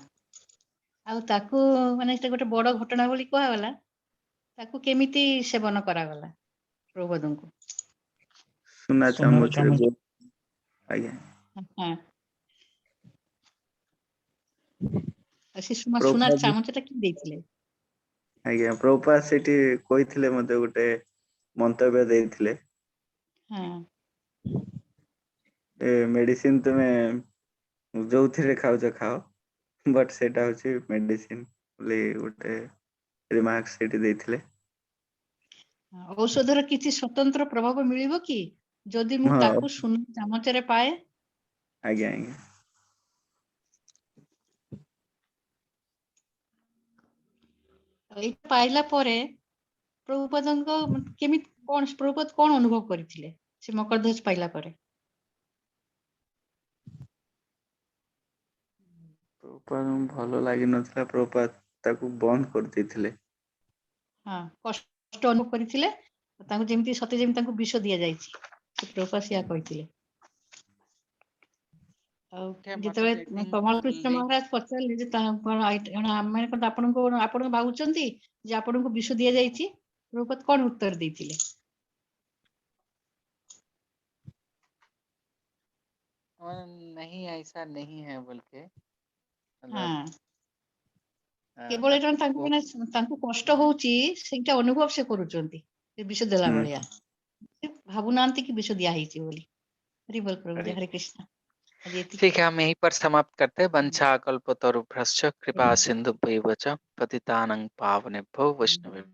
ଆଉ ତାକୁ ମାନେ ସେଟା ଗୋଟେ ବଡ ଘଟଣା ବୋଲି କୁହାଗଲା ତାକୁ କେମିତି ସେବନ କରାଗଲା ପ୍ରଭୁପାଦଙ୍କୁ ସୁନା ସୁନାର ଚାମଚରେ ଚାମଚ ଆଜ୍ଞା ହଁ ଆଉ ସେ ସୁନା ପ୍ରଭୁପାଦ ଚାମଚ ଟା କିଏ ଦେଇଥିଲେ ଆଜ୍ଞା ପ୍ରଭୁପାଦ ସେଠି କହିଥିଲେ ମତେ ଗୋଟେ ମନ୍ତବ୍ୟ ଦେଇଥିଲେ ହଁ ଏ ମେଡିସିନ ତୁମେ ଯୋଉଥିରେ ଖାଉଛ ଖାଅ, ବଟ୍ ସେଇଟା ହଉଛି ମେଡିସିନ ବୋଲି ଗୋଟେ ରିମାର୍କ ସେଠି ଦେଇଥିଲେ। ଔଷଧର କିଛି ସ୍ୱତନ୍ତ୍ର ପ୍ରଭାବ ମିଳିବ କି ଯଦି ମୁଁ ହଁ ତାକୁ ସୁନା ଚାମଚରେ ପାଏ ଆଜ୍ଞା ଆଜ୍ଞା ଏଇଟା ପାଇଲା ପରେ ପ୍ରଭୁପାଦଙ୍କ କେମିତି ପ୍ରଭୁପାଦ କଣ ଅନୁଭବ କରିଥିଲେ ସେ ମକରଧ୍ୱଜ ପାଇଲା ପରେ ପ୍ରଭୁପାଦଙ୍କୁ ଭଲ ଲାଗିନଥିଲା, ପ୍ରଭୁପାଦ ତାକୁ ବନ୍ଦ କରିଦେଇଥିଲେ। ହଁ କଷ୍ଟ ଅନୁଭବ କରିଥିଲେ ତାଙ୍କୁ ଯେମିତି ସତେ ଯେମିତି ତାଙ୍କୁ ବିଷ ଦିଆଯାଇଛି ସେ ପ୍ରଭୁପାଦ ସେଇଆ କହିଥିଲେ ଆଉ Okay, माता जी, I ଯେତେବେଳେ think କମଳ କୃଷ୍ଣ only ମହାରାଜ ପଚାରିଲେ ଯେ ଆମେ କଣ ଆପଣ ଭାବୁଛନ୍ତି ଯେ ଆପଣଙ୍କୁ ବିଷ ଦିଆଯାଇଛି ପ୍ରଭୁପାଦ କଣ ଉତ୍ତର ଦେଇଥିଲେ नहीं ऐसा नहीं है बोल के, मतलब ହଁ କେବଳ ଏଇଟା ତାଙ୍କୁ वो ମାନେ ତାଙ୍କୁ କଷ୍ଟ ହଉଛି ସେଇଟା ଅନୁଭବ ସେ କରୁଛନ୍ତି ସେ ବିଷ ଦେଲା ହୁଁ ଭଳିଆ ସେ ଭାବୁନାହାନ୍ତି କି ବିଷ ଦିଆ ହେଇଛି ବୋଲି ହରି ବୋଲ ପ୍ରଭୁ हरे ହରେ କୃଷ୍ण ଆଜି ଏତିକି ठीक है, हम यहीं पर समाप्त करते हैं। हम्म, वंशा कल्पतरुभ्यश्च कृपा सिंधुभ्यैव च पतितानां पावनेभ्यो वैष्णवेभ्यो